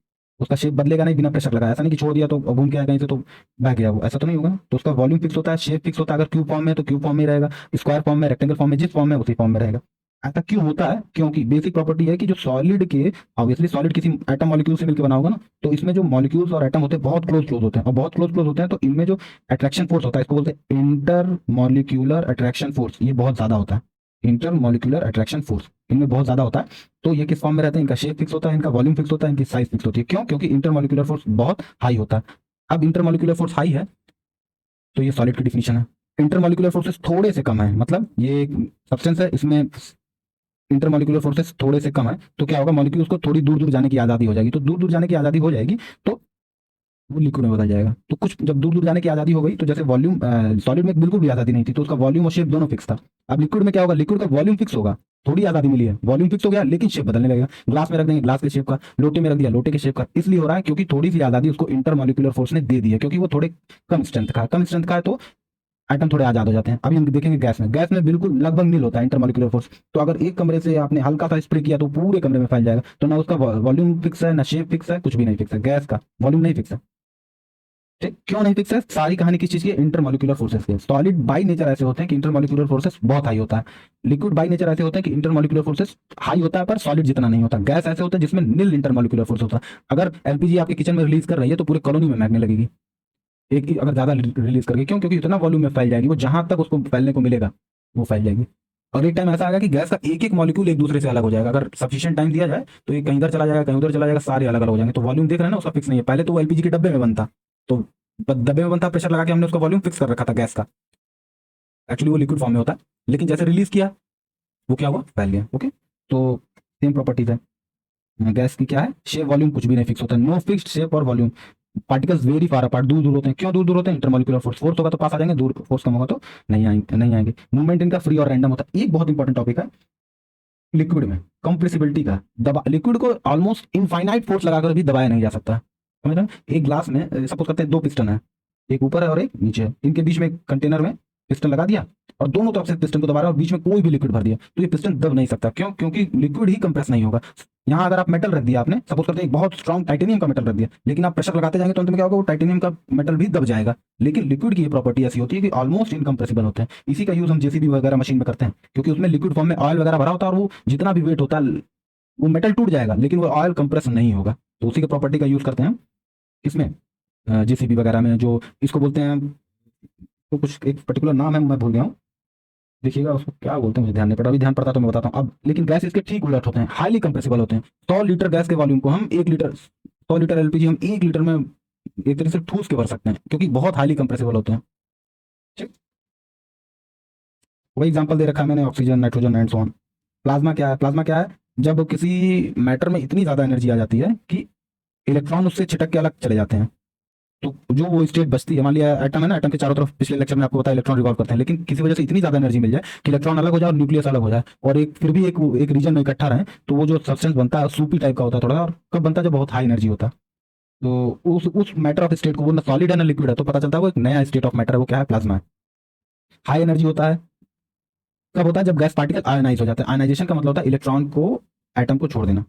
उसका शेप बदलेगा नहीं बिना प्रेशर लगाया, ऐसा नहीं कि छोड़ दिया तो घूम के आया कहीं से तो बह गया, वो ऐसा तो नहीं होगा। तो उसका वॉल्यूम फिक्स होता है, शेप फिक्स होता है, अगर क्यूब फॉर्म में है तो क्यूब फॉर्म में ही रहेगा, स्क्वायर फॉर्म में, रेक्टेंगल फॉर्म में, जिस फॉर्म में उसी फॉर्म में रहेगा। ऐसा क्यों होता है, क्योंकि बेसिक प्रॉपर्टी है कि जो सॉलिड के, ऑब्वियसली सॉलिड किसी एटम मॉलिक्यूल से मिलकर बना होगा ना, तो इसमें जो मॉलिक्यूल्स और एटम होते हैं बहुत क्लोज क्लोज होते हैं, और बहुत क्लोज क्लोज होते हैं तो इनमें जो अट्रैक्शन फोर्स होता है, इसको बोलते हैं इंटर मॉलिक्यूलर अट्रैक्शन फोर्स, ये बहुत ज्यादा होता है, इंटर मॉलिक्यूलर अट्रैक्शन फोर्स इनमें बहुत ज्यादा होता है। तो ये किस फॉर्म में रहते हैं, इनका शेप फिक्स होता है, इनका वॉल्यूम फिक्स होता है, इनकी साइज फिक्स होती है। क्यों, क्योंकि इंटर मॉलिक्यूलर फोर्स बहुत हाई होता है। अब इंटर मॉलिक्यूलर फोर्स हाई है तो ये सॉलिड की डिफिनेशन है। इंटर मॉलिक्यूलर फोर्सेस थोड़े से कम है, मतलब ये एक सब्सटेंस है, इसमें इंटरमॉलिक्यूलर फोर्सेस थोड़े से कम है, तो क्या होगा, मॉलिक्यूल्स को थोड़ी दूर दूर जाने की आज़ादी हो जाएगी, तो दूर दूर जाने की आज़ादी हो जाएगी तो वो लिक्विड में बदल जाएगा। तो कुछ जब दूर दूर जाने की आज़ादी हो गई, तो जैसे वॉल्यूम, सॉलिड में बिल्कुल भी आज़ादी नहीं थी, तो उसका वॉल्यूम और शेप दोनों फिक्स था। अब लिक्विड में क्या होगा, लिक्विड का वॉल्यूम फिक्स होगा, थोड़ी आज़ादी मिली है, वॉल्यूम फिक्स हो गया लेकिन शेप बदलने लगेगा। ग्लास में रख देंगे ग्लास के शेप का, लोटे में रख दिया लोटे के शेप का, इसलिए हो रहा है क्योंकि थोड़ी सी आज़ादी उसको इंटरमॉलिक्यूलर फोर्स ने दे दी है, क्योंकि वो थोड़े कम स्ट्रेंथ का है, कम स्ट्रेंथ का है तो आइटम थोड़े आजाद हो जाते हैं। अभी हम देखेंगे गैस में, गैस में बिल्कुल लगभग नील होता है इंटरमॉलिक्यूलर फोर्स, तो अगर एक कमरे से आपने हल्का सा स्प्रे किया तो पूरे कमरे में फैल जाएगा। तो ना उसका वॉल्यूम फिक्स है, ना शेप फिक्स है, कुछ भी नहीं फिक्स है, गैस का वॉल्यूम नहीं फिक्स है। ठीक, क्यों नहीं फिक्स है, सारी कहानी किस चीज की, इंटरमॉलिक्यूलर फोर्सेस की। सॉलिड बाई नेचर ऐसे होते हैं कि इंटरमॉलिक्यूलर फोर्सेस बहुत हाई होता है, लिक्विड बाई नेचर ऐसे होते हैं कि इंटरमॉलिक्यूलर फोर्सेस हाई होता है पर सॉलिड जितना नहीं होता। गैस ऐसे होते हैं जिसमें नील इंटरमॉलिक्यूलर फोर्स होता है। अगर एलपीजी आपके किचन में रिलीज कर रही है तो पूरे कॉलोनी में महकने लगेगी, एक ही अगर ज्यादा रिलीज करके, क्यों, क्योंकि इतना वॉल्यूम में फैल जाएगी, वो जहां तक उसको फैलने को मिलेगा वो फैल जाएगी। और एक टाइम ऐसा आएगा कि गैस का एक एक मॉलिक्यूल एक दूसरे से अलग हो जाएगा, अगर सफिशिएंट टाइम दिया जाए तो ये कहीं इधर चला जाएगा, कहीं उधर चला जाएगा, सारे अलग अलग हो जाएंगे। तो वॉल्यूम देख रहे हैं ना, उसका फिक्स नहीं है। पहले तो वो एलपीजी के डब्बे में बनता, तो डब्बे में बनता, प्रेशर लगा के हमने उसका वॉल्यूम फिक्स कर रखा था गैस का, एक्चुअली वो लिक्विड फॉर्म में होता है, लेकिन जैसे रिलीज किया वो क्या हुआ, फैल गया। ओके, तो सेम प्रॉपर्टीज है गैस की, क्या है, शेप वॉल्यूम कुछ भी नहीं फिक्स होता, नो फिक्स्ड शेप और volume, particles very far apart, दूर दूर होते हैं। क्यों दूर दूर होते हैं, इंटरमॉलिक्यूलर फोर्स, फोर्स होगा तो पास आ जाएंगे, दूर फोर्स कम होगा तो नहीं आएंगे। मूवमेंट इनका फ्री और रैंडम होता है। एक बहुत इंपॉर्टेंट टॉपिक है लिक्विड में, कंप्रेसिबिलिटी का, दबा, लिक्विड को ऑलमोस्ट इनफाइनाइट फोर्स लगाकर भी दबाया नहीं जा सकता। समझ रहे हैं, एक ग्लास में सपोज करते हैं 2 पिस्टन है, एक ऊपर है और एक नीचे है, इनके बीच में कंटेनर में पिस्टन लगा दिया, और दोनों तरफ से पिस्टन को दबा रहा है और बीच में कोई भी लिक्विड भर दिया, तो ये पिस्टन दब नहीं सकता। क्यों? क्योंकि लिक्विड ही कंप्रेस नहीं होगा। यहाँ अगर आप मेटल रख दिया आपने, सपोज करते हैं एक बहुत स्ट्रॉन्ग टाइटेनियम का मेटल रख दिया, लेकिन आप प्रेशर लगाते जाएंगे तो अंत में क्या होगा, वो टाइटेनियम का मेटल भी दब जाएगा। लेकिन लिक्विड की ये प्रॉपर्टी ऐसी होती है कि ऑलमोस्ट इनकम्प्रेसिबल होते हैं। इसी का यूज हम जेसीबी वगैरह मशीन में करते हैं, क्योंकि उसमें लिक्विड फॉर्म में ऑयल वगैरह भरा होता है और वो जितना भी वेट होता है वो मेटल टूट जाएगा, लेकिन वो ऑयल कंप्रेस नहीं होगा। तो उसी की प्रॉपर्टी का यूज करते हैं इसमें जेसीबी वगैरह में, जो इसको बोलते हैं, तो कुछ एक पर्टिकुलर नाम है, मैं भूल गया हूँ, देखिएगा उसको क्या बोलते हैं, मुझे ध्यान नहीं पड़ा, अभी ध्यान पड़ता तो मैं बताता हूँ अब। लेकिन गैस इसके ठीक उलट होते हैं, हाईली कंप्रेसिबल होते हैं। 100 लीटर गैस के वॉल्यूम को हम 1 लीटर, 100 लीटर एलपीजी हम 1 लीटर में एक तरह से ठूस के भर सकते हैं, क्योंकि बहुत हाईली कंप्रेसिबल होते हैं। ठीक, वही एग्जांपल दे रखा है मैंने, oxygen, nitrogen and so on. Plasma क्या है? प्लाज्मा क्या है? जब किसी मैटर में इतनी ज्यादा एनर्जी आ जाती है कि इलेक्ट्रॉन उससे छिटक के अलग चले जाते हैं, तो जो वो स्टेट बचती है, मान लिया एटम है ना, एटम के चारों तरफ पिछले लेक्चर में आपको बताया इलेक्ट्रॉन रिवॉल्व करते हैं, लेकिन किसी वजह से इतनी ज्यादा एनर्जी मिल जाए कि इलेक्ट्रॉन अलग हो जाए और न्यूक्लियस अलग हो जाए, और एक फिर भी एक रीजन में इकट्ठा रहे, तो वो जो सब्सटेंस बनता है सूपी टाइप का होता है थोड़ा, और कब बनता है? जब बहुत हाई एनर्जी होता है। तो उस मैटर ऑफ स्टेट को, वो ना सॉलिड है ना लिक्विड है, तो पता चलता है वो एक नया स्टेट ऑफ मैटर है, वो क्या है? प्लाज्मा है। हाई एनर्जी होता है कब होता है? जब गैस पार्टिकल आयनाइज हो जाते हैं। आयनाइजेशन का मतलब होता है इलेक्ट्रॉन को एटम को छोड़ देना।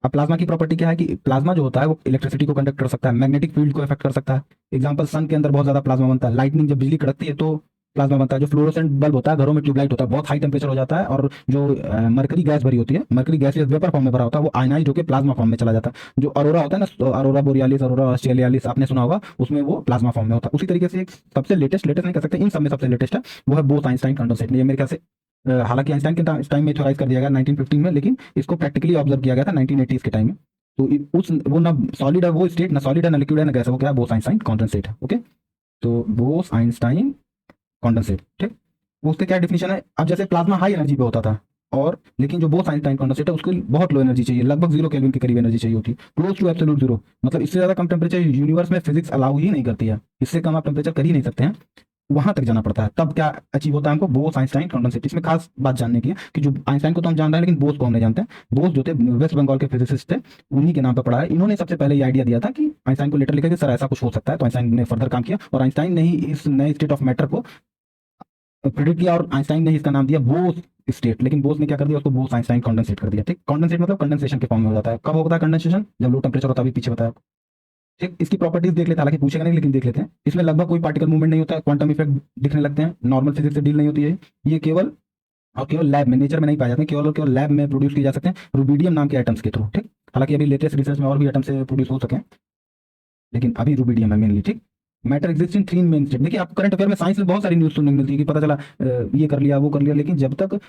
अब प्लाज्मा की प्रॉपर्टी क्या है कि प्लाज्मा जो होता है वो इलेक्ट्रिसिटी को कंडक्ट कर सकता है, मैग्नेटिक फील्ड को इफेक्ट कर सकता है। एग्जांपल, सन के अंदर बहुत ज्यादा प्लाज्मा बनता है, लाइटनिंग जब बिजली कड़कती है तो प्लाज्मा बनता है। जो फ्लोरोसेंट बल्ब होता है घरों में, ट्यूबलाइट होता है, बहुत हाई टेम्परेचर हो जाता है, और जो मरकरी गैस भरी होती है, मरकरी गैस वेपर फॉर्म में भरा होता है, वो आयनाइज होकर प्लाज्मा फॉर्म में चला जाता है। जो अरोरा होता है ना, तो अरोरा बोरियालिस, अरोरा ऑस्ट्रेलियालिस आपने सुना होगा, उसमें वो प्लाज्मा फॉर्म में होता है। उसी तरीके से एक सबसे लेटेस्ट नहीं कर सकते, इन सब में सबसे लेटेस्ट है वो है बोस आइंस्टाइन कंडेंसेट। ये मेरे ख्याल से हालांकि आइंस्टाइन के टाइम में थ्योराइज कर दिया गया 1915 में, लेकिन इसको प्रैक्टिकली ऑब्जर्व किया गया था 1980s के टाइम में। तो उस वो ना सॉलिड है वो स्टेट, ना सॉलिड है ना लिक्विड है ना गैस है, वो क्या है? बोस आइंस्टाइन कॉन्डेंसेट है। ओके, तो बोस आइंस्टाइन कॉन्डेंसेट। ठीक, वो उसके क्या डिफिनेशन है? अब जैसे प्लाज्मा हाई एनर्जी पे होता था, और लेकिन जो बोस आइंस्टाइन कॉन्डेंसेट है उसको बहुत लो एनर्जी चाहिए, लगभग 0 केल्विन के करीब एनर्जी चाहिए होती, क्लोज टू एब्सोल्यूट जीरो। मतलब इससे ज्यादा कम टेम्परेचर यूनिवर्स में फिजिक्स अलाउ ही नहीं करती है, इससे कम आप टेम्परेचर कर ही नहीं सकते हैं, वहां तक जाना पड़ता है। तब क्या अचीव होता है हमको? Bose Einstein condensate. इसमें खास बात जानने की है कि जो आइंस्टाइन को तो हम जान रहे हैं, लेकिन बोस को हम नहीं जानते हैं। बोस जो थे वेस्ट बंगाल के फिजिसिस्ट थे, उन्हीं के नाम पर पढ़ा है। इन्होंने सबसे पहले ये आइडिया दिया था कि आइंस्टाइन को लेटर लिखा कि सर ऐसा कुछ हो सकता है, तो आइंस्टाइन ने फर्दर काम किया, और आइंस्टाइन ने ही इस नए स्टेट ऑफ मैटर को प्रेडिक्ट किया, और आइंस्टाइन ने ही इसका नाम दिया बोस स्टेट। लेकिन बोस ने क्या कर दिया? उसको बोस आइंस्टाइन कॉन्डेंसेट कर दिया। ठीक, कॉन्डेंसेट मतलब कंडेंसेशन के फॉर्म में हो जाता है। कब होता है कंडेंसेशन? जब लो टेम्परेचर होता है, अभी पीछे बताया। ठीक, इसकी प्रॉपर्टीज देख लेते हैं, हालांकि पूछेगा नहीं लेकिन देख लेते हैं। इसमें लगभग कोई पार्टिकल मूवमेंट नहीं होता है, क्वांटम इफेक्ट दिखने लगते हैं, नॉर्मल फिजिक्स से डील नहीं होती है। ये केवल और केवल लैब में, नेचर में नहीं पाए जाते हैं, केवल और केवल लैब में प्रोड्यूस किए जा सकते हैं रुबिडियम नाम के एटम्स के थ्रू। ठीक, हालांकि अभी लेटेस्ट रिसर्च में और भी एटम से प्रोड्यूस हो सके, लेकिन अभी रुबिडियम है मेनली। ठीक, matter exist in 3 main state. देखिए, आप करंट अफेयर में साइंस में बहुत सारी न्यूज सुनने को मिलती है कि पता चला ये कर लिया वो कर लिया, लेकिन जब तक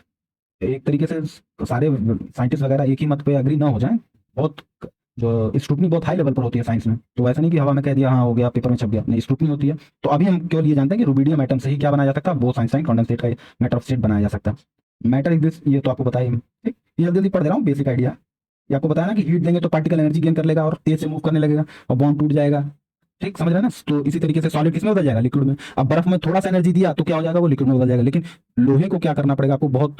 एक तरीके से सारे साइंटिस्ट वगैरह एक ही मत पे अग्री ना हो जाए, बहुत जो स्क्रूटनी बहुत हाई लेवल पर होती है साइंस में। तो ऐसा नहीं कि हवा में कह दिया हाँ हो गया, पेपर में छप गया, नहीं, स्क्रूटनी होती है। तो अभी हम केवल ये जानते हैं कि रुबिडियम एटम से ही क्या बनाया जा सकता है? बोस आइंस्टाइन कॉन्डेंसेट का मैटर ऑफ स्टेट बनाया जा सकता है। मैटर एग्जिस्ट, ये तो आपको बताया ही। ठीक, ये जल्दी जल्दी पढ़ दे रहा हूँ, बेसिक आइडिया। ये आपको बताया ना कि हीट देंगे तो पार्टिकल एनर्जी गेन कर लेगा और तेज से मूव करने लगेगा और बॉन्ड टूट जाएगा। ठीक, समझ रहे हैं ना? तो इसी तरीके से सॉलिड किसमें बदल जाएगा? लिक्विड में। अब बर्फ में थोड़ा सा एनर्जी दिया तो क्या हो जाएगा? वो लिक्विड में बदल जाएगा। लेकिन लोहे को क्या करना पड़ेगा? आपको बहुत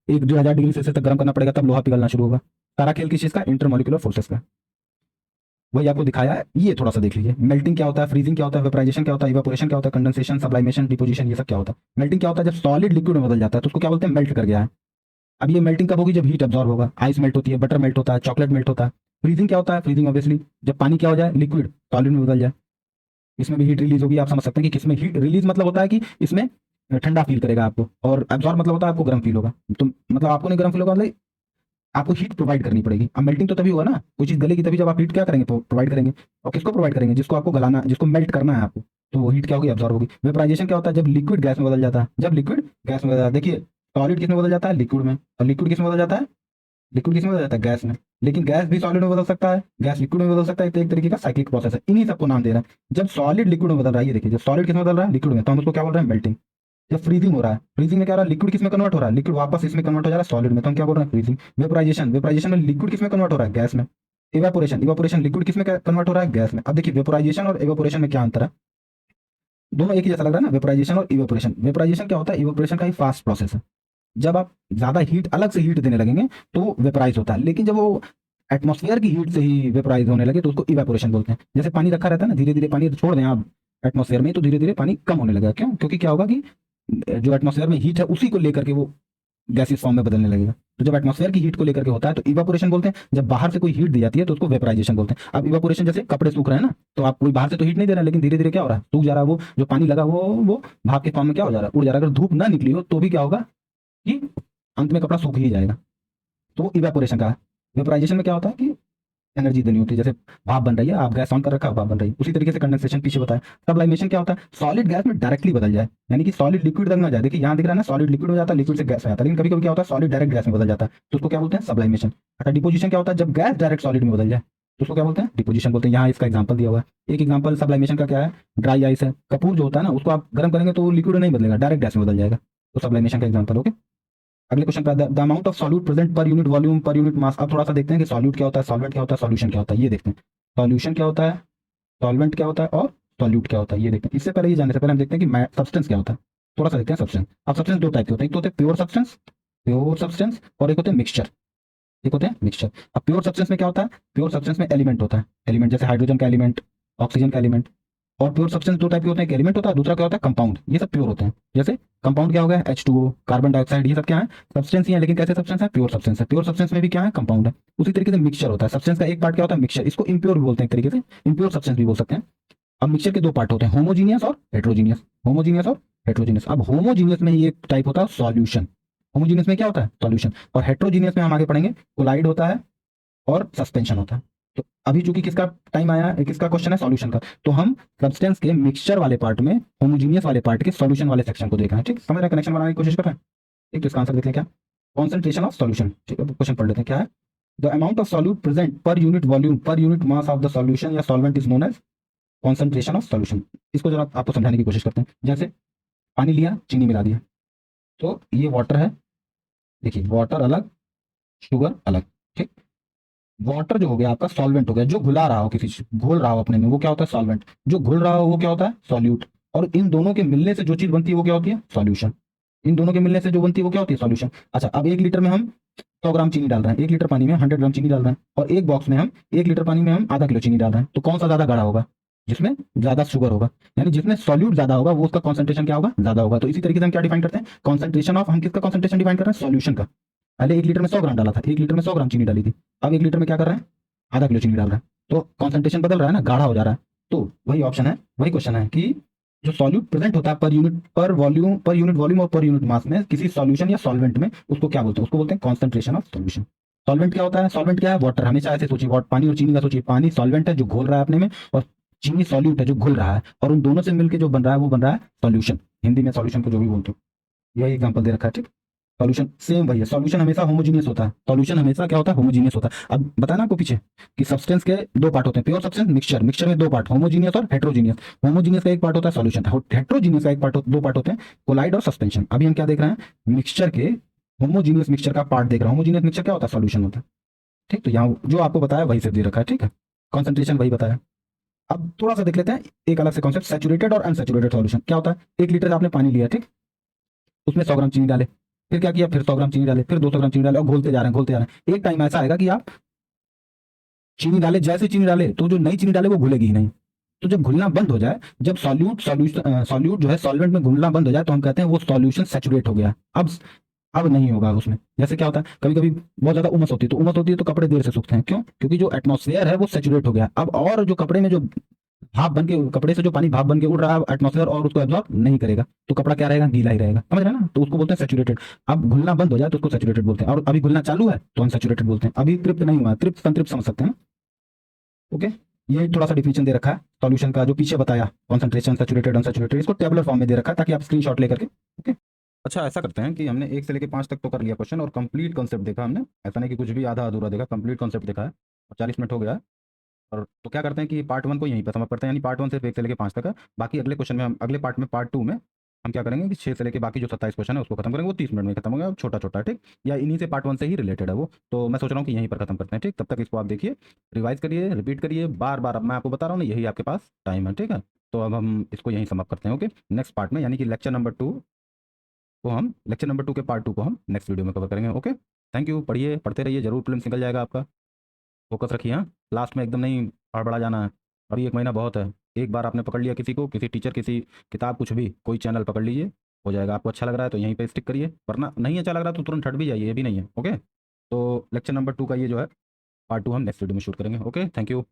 1-2 हजार डिग्री सेल्सियस तक गर्म करना पड़ेगा, तब लोहा पिघलना शुरू होगा। सारा खेल किस चीज का? इंटरमोलिकुलर फोर्सेस का। वही आपको दिखाया है, ये थोड़ा सा देख लीजिए। मेल्टिंग क्या होता है, फ्रीजिंग क्या होता है, वेपराइजेशन क्या होता है, इवापोरेशन क्या होता है, कंडेंसेशन, सब्लाइमेशन, डिपोजिशन, ये सब क्या होता है। मेल्टिंग क्या होता है? जब सॉलिड लिक्विड में बदल जाता है तो उसको क्या बोलते हैं? मेल्ट कर गया है। अब ये मेल्टिंग कब होगी? जब हीट अब्सॉर्ब होगा। आइस मेल्ट होती है, बटर मेल्ट होता है, चॉकलेट मेल्ट होता है। फ्रीजिंग क्या होता है? फ्रीजिंग ऑब्वियसली जब पानी क्या हो जाए? लिक्विड सॉलिड में बदल जाए, इसमें भी हीट रिलीज होगी। आप समझ सकते हैं कि किसमें हीट रिलीज मतलब होता है कि इसमें ठंडा फील करेगा आपको, और एब्जॉर्ब मतलब होता है आपको गर्म फील होगा। तो मतलब आपको नहीं गर्म फील होगा, मतलब आपको हीट प्रोवाइड करनी पड़ेगी। अब मेल्टिंग तो तभी होगा ना, कोई चीज गलेगी तभी, जब आप हीट क्या करेंगे? प्रोवाइड करेंगे। और किसको प्रोवाइड करेंगे? जिसको आपको गलाना, जिसको मेल्ट करना है आपको, तो वो हीट क्या होगी? अब्जॉर्ब होगी। वेपराइजेशन क्या होता है? जब लिक्विड गैस में बदल जाता है। जब लिक्विड गैस में बदल जाता है, देखिए सॉलिड किस में बदल जाता है? लिक्विड में। और लिक्विड किस में बदल जाता है? लिक्विड किस में बदल जाता है? गैस में। लेकिन गैस भी सॉलिड में बदल सकता है, गैस लिक्विड में बदल सकता है। तो एक तरीके का साइक्लिक प्रोसेस है, इन्हीं सबको नाम दे रहा है। जब सॉलिड लिक्विड में बदल रहा है, ये देखिए, जब सॉलिड किस में बदल रहा है? लिक्विड में, तो हम उसको क्या बोल रहे हैं? मेल्टिंग। जब फ्रीजिंग हो रहा है, फ्रीजिंग में क्या हो रहा है? लिक्विड किस में कन्वर्ट हो रहा है? लिक्विड वापस इसमें कन्वर्ट हो जा रहा है, सॉलिड में, तो हम क्या बोल रहे हैं? फ्रीजिंग। वेपराइजेशन, वेपराइजेशन में लिक्विड किस में कन्वर्ट हो रहा है? गैस में। इवापोरेशन, इवापोरेशन लिक्विड किस में कन्वर्ट हो रहा है? गैस में। अब देखिए, वेपराइजेशन और इवापोरेशन में क्या अंतर है? दोनों एक ही जैसा लग रहा है ना, वेपराइजेशन और इवापोरेशन। वेपराइजेशन क्या होता है? इवापोरेशन का ही फास्ट प्रोसेस है। जब आप ज्यादा हीट, अलग से हीट देने लगेंगे तो वेपराइज होता है, लेकिन जब वो एटमॉस्फेयर की हीट से ही वेपराइज होने लगे तो उसको इवेपोरेशन बोलते हैं। जैसे पानी रखा रहता है ना, धीरे धीरे पानी छोड़ दें आप एटमॉस्फेयर में, तो धीरे धीरे पानी कम होने लगेगा। क्यों? क्योंकि क्या होगा कि जो एटमॉस्फेयर में हीट है उसी को लेकर के वो गैसियस फॉर्म में बदलने लगेगा। तो जब एटमॉस्फेयर की हीट को लेकर के होता है तो इवापोरेशन बोलते हैं। जब बाहर से कोई हीट दी जाती है तो उसको वेपराइजेशन बोलते हैं। अब इवापोरेशन जैसे कपड़े सूख रहे हैं ना, तो आप कोई बाहर से तो हीट नहीं दे रहा है, लेकिन धीरे धीरे क्या हो रहा है, सूख जा रहा है। वो जो पानी लगा वो भाप के फॉर्म में क्या हो जा रहा है, उड़ जा रहा है। अगर धूप ना निकली हो तो भी क्या होगा कि अंत में कपड़ा सूख ही जाएगा। तो इवेपोरेशन का है। वेपराइजेशन में क्या होता है कि एनर्जी देनी होती है। जैसे भाप बन रही है, आप गैस ऑन कर रखा है, भाप बन रही है। उसी तरीके से कंडेंसेशन पीछे बताया। सब्लाइमेशन क्या होता है, सॉलिड गैस में डायरेक्टली बदल जाए, यानी कि सॉलिड लिक्विड तक ना जाए। देखिए यहाँ दिख रहा है ना, सॉलिड लिक्विड हो जाता है, लिक्विड से गैस में आता है। लेकिन कभी कभी क्या होता है, सॉलिड डायरेक्ट गैस में बदल जाता है, तो उसको क्या बोलते हैं, सब्लाइमेशन। अच्छा, डिपोजिशन क्या होता है, जब गैस डायरेक्ट सॉलिड में बदल जाए तो उसको क्या बोलते हैं, डिपोजिशन बोलते हैं। यहाँ इसका एग्जाम्पल दिया हुआ है। एक एग्जाम्पल सब्लाइमेशन का क्या है, ड्राई आइस है। कपूर जो होता है ना, उसको आप गर्म करेंगे तो लिक्विड नहीं बदलेगा, डायरेक्ट गैस में बदल जाएगा। तो सब्लाइमेशन का एग्जाम्पल। ओके, अगले क्वेश्चन पे the amount of solute present per unit volume per unit मास। अब थोड़ा सा देखते हैं कि सॉल्यूट क्या होता है, सॉल्वेंट क्या होता है, सॉल्यूशन क्या होता है, ये देखते हैं। सॉल्यूशन क्या होता है, सॉल्वेंट क्या होता है और सॉल्यूट क्या होता है, ये देखते हैं। इससे पहले ये जानने से पहले हम देखते हैं कि सब्सटेंस क्या होता है। थोड़ा सा देखते हैं सब्सटेंस। अब सब्सटेंस दो टाइप के होते हैं, एक तो होते हैं प्योर सब्सटेंस और एक होते हैं मिक्सचर। एक होते हैं मिक्सचर। अब प्योर सब्सटेंस में क्या होता है, प्योर सब्सटेंस में एलिमेंट होता है, एलिमेंट जैसे हाइड्रोजन का एलिमेंट, ऑक्सीजन का एलिमेंट। और प्योर सब्सटेंस दो टाइप के होते हैं, एक एलिमेंट होता है, दूसरा क्या होता है, कंपाउंड। ये सब प्योर होते हैं। जैसे कंपाउंड क्या हो गया, H2O, कार्बन डाइऑक्साइड, ये सब क्या है, सब्सटेंस ही है, लेकिन कैसे सब्सटेंस है, प्योर सब्सटेंस है। प्योर सब्सटेंस में भी क्या है, कंपाउंड है। उसी तरीके से मिक्सचर होता है। सब्सटेंस का एक पार्ट क्या होता है, मिक्सचर। इसको इम्प्योर भी बोलते हैं, एक तरीके से इम्प्योर सब्सटेंस भी बोल सकते हैं। अब मिक्सचर के दो पार्ट होते हैं, होमोजीनियस और हेट्रोजीनियस। होमोजीनियस और हेट्रोजीनियस। अब होमोजीनियस में ये टाइप होता है सॉल्यूशन। होमोजीनियस में क्या होता है, सॉल्यूशन। और हेट्रोजीनियस में हम आगे पढ़ेंगे, कोलाइड होता है और सस्पेंशन होता है। तो अभी चूंकि किसका टाइम आया है, किसका क्वेश्चन है, सॉल्यूशन का, तो हम सब्सटेंस के मिक्सचर वाले पार्ट में होमोजीनियस वाले पार्ट के सॉल्यूशन वाले सेक्शन को देख रहे हैं। ठीक, समझ रहे हैं, कनेक्शन बनाने की कोशिश कर रहे हैं। ठीक, तो इसका आंसर देख लें क्या, कॉन्सेंट्रेशन ऑफ सॉल्यूशन। ठीक है, क्वेश्चन पढ़ लेते हैं क्या है। The amount of solute present per unit volume per unit mass of the solution या solvent is known as concentration of solution. इसको जरा आपको समझाने की कोशिश करते हैं। जैसे पानी लिया, चीनी मिला दिया, तो ये वाटर है। देखिए, वाटर अलग, शुगर अलग। ठीक, वाटर जो हो गया आपका सॉल्वेंट हो गया, जो घुला रहा हो, किसी घोल रहा हो अपने में, वो क्या होता है, सॉल्वेंट। जो घुल रहा हो वो क्या होता है, सॉल्यूट। और इन दोनों के मिलने से जो चीज बनती है वो क्या होती है, सॉल्यूशन। इन दोनों के मिलने से जो बनती है वो क्या होती है, सॉल्यूशन। अच्छा, अब 1 लीटर में हम 100 ग्राम चीनी डाल रहे हैं, 1 लीटर पानी में 100 ग्राम चीनी डाल रहे हैं, और एक बॉक्स में हम 1 लीटर पानी में हम आधा किलो चीनी डाल रहे हैं। तो कौन सा ज्यादा गाढ़ा होगा, जिसमें ज्यादा शुगर होगा, यानी जिसमें सॉल्यूट ज्यादा होगा वो उसका कॉन्सेंट्रेशन क्या होगा, ज्यादा होगा। तो इसी तरीके से हम क्या डिफाइन करते हैं, कॉन्सेंट्रेशन ऑफ, हम किसका कॉन्सेंट्रेशन डिफाइन कर रहे हैं, सॉल्यूशन का। पहले 1 लीटर में 100 ग्राम डाला था, 1 लीटर में 100 ग्राम चीनी डाली थी। अब 1 लीटर में क्या कर रहे हैं, आधा किलो चीनी डाल रहा है। तो कॉन्सेंट्रेशन बदल रहा है ना, गाढ़ा हो जा रहा है। तो वही ऑप्शन है, वही क्वेश्चन है कि जो सॉल्यूट प्रेजेंट होता है पर यूनिट वॉल्यूम और पर यूनिट मास में किसी सॉल्यूशन या सॉल्वेंट में, उसको क्या बोलते हैं, उसको बोलते हैं कॉन्सेंट्रेशन ऑफ सॉल्यूशन। सॉल्वेंट क्या होता है, सॉल्वेंट क्या है, वाटर। हमेशा ऐसे सोचिए, वाटर, पानी और चीनी का सोचिए। पानी सॉल्वेंट है जो घोल रहा है अपने में, और चीनी सॉल्यूट है जो घुल रहा है, और उन दोनों से मिलकर जो बन रहा है वो बन रहा है सॉल्यूशन। हिंदी में सॉल्यूशन को जो भी बोलते हो, यही एग्जाम्पल दे रखा है। ठीक, सॉल्यूशन सेम वही है। सॉल्यूशन हमेशा होमोजीनियस होता है, सॉल्यूशन हमेशा क्या होता है, होमोजीनियस होता है। अब बताना आपको पीछे कि सब्सटेंस के दो पार्ट होते हैं, प्योर सब्सटेंस, मिक्सचर। मिक्सचर में दो पार्ट, होमोजीनियस और हेट्रोजीनियस। होमोजीनियस का एक पार्ट होता है सॉल्यूशन, हेट्रोजीनियस का एक पार्ट, दो पार्ट होते हैं, कोलाइड और सस्पेंशन। अभी हम क्या देख रहे हैं, मिक्सचर के, होमोजीनियस मिक्सचर का पार्ट देख रहे हैं। होमोजीनियस मिक्सचर क्या होता है, सॉल्यूशन होता है। ठीक, तो यहाँ जो आपको बताया वही से दे रखा है। ठीक है, कॉन्सेंट्रेशन वही बताया। अब थोड़ा सा देख लेते हैं एक अलग से कॉन्सेप्ट, सैचुरेटेड और अनसैचुरेटेड सॉल्यूशन क्या होता है। 1 लीटर आपने पानी लिया, ठीक, उसमें 100 ग्राम चीनी डाले, फिर क्या किया, फिर 100 ग्राम चीनी डाले, फिर 200 ग्राम चीनी डाले, और घोलते जा रहे हैं, घोलते जा रहे हैं। एक टाइम ऐसा आएगा कि आप चीनी डाले, जैसे चीनी डाले तो जो नई चीनी डाले वो घुलेगी ही नहीं। तो जब घुलना बंद हो जाए, जब सॉल्यूट जो है सॉल्वेंट में घुलना बंद हो जाए, तो हम कहते हैं वो सॉल्यूशन सैचुरेट हो गया। अब नहीं होगा उसमें। जैसे क्या होता है, कभी कभी बहुत ज्यादा उमस होती है, तो उमस होती है तो कपड़े देर से सूखते हैं। क्यों, क्योंकि जो एटमॉस्फेयर है वो सैचुरेट हो गया। अब और जो कपड़े में जो भाप बन के, कपड़े से जो पानी भाप बन के उड़ रहा है एटमॉस्फेयर, और उसको एब्जॉर्ब नहीं करेगा, तो कपड़ा क्या रहेगा, गीला ही रहेगा। समझ रहे हैं ना, तो उसको बोलते हैं सैचुरेटेड। अब घुलना बंद हो जाए तो उसको सैचुरेटेड बोलते हैं, और अभी घुलना चालू है तो अनसैचुरेटेड बोलते हैं। अभी तृप्त नहीं हुआ, तृप्त संतृप्त समझ सकते हैं। ओके, ये थोड़ा सा डिफिनेशन दे रखा है सॉल्यूशन का, जो पीछे बताया कॉन्सेंट्रेशन, सैचुरेटेड, अनसैचुरेटेड, इसको टेबुलर फॉर्म में दे रखा है, ताकि आप स्क्रीनशॉट लेकर के। ओके, अच्छा ऐसा करते हैं कि हमने 1 से लेकर 5 तक तो कर लिया क्वेश्चन, और कंप्लीट कॉन्सेप्ट देखा हमने। ऐसा नहीं कि कुछ भी आधा अधूरा देखा, कंप्लीट कॉन्सेप्ट देखा है, और 40 मिनट हो गया है। और तो क्या करते हैं कि पार्ट 1 को यहीं पर समाप्त करते हैं, यानी पार्ट 1 सिर्फ 1 से लेकर 5 तक है। बाकी अगले क्वेश्चन में हम, अगले पार्ट में, पार्ट 2 में हम क्या करेंगे कि 6 से लेकर बाकी जो 27 क्वेश्चन है उसको खत्म करेंगे। वो 30 मिनट में खत्म होगा, छोटा छोटा है। ठीक, या इन्हीं से पार्ट 1 से ही रिलेटेड है वो, तो मैं सोच रहा हूँ कि यहीं पर खत्म करते हैं। ठीक, तब तक इसको आप देखिए, रिवाइज करिए, रिपीट करिए बार बार। अब मैं आपको बता रहा हूँ ना, यही आपके पास टाइम है। ठीक है, तो अब हम इसको यहीं समाप्त करते हैं। ओके, नेक्स्ट पार्ट में, यानी कि लेक्चर नंबर 2 के पार्ट 2 को हम नेक्स्ट वीडियो में कवर करेंगे। Okay, thank you. पढ़िए, पढ़ते रहिए, जरूर प्रीलिम्स निकल जाएगा आपका। फोकस रखिए, हाँ, लास्ट में एकदम नहीं हड़बड़ा जाना है। अभी 1 महीना बहुत है। एक बार आपने पकड़ लिया किसी को, किसी टीचर, किसी किताब, कुछ भी, कोई चैनल पकड़ लीजिए, हो जाएगा। आपको अच्छा लग रहा है तो यहीं पे स्टिक करिए, वरना नहीं अच्छा लग रहा तो तुरंत हट भी जाइए, ये भी नहीं है। ओके, तो लेक्चर नंबर 2 का ये जो है पार्ट 2 हम नेक्स्ट वीडियो में शूट करेंगे। Okay, thank you.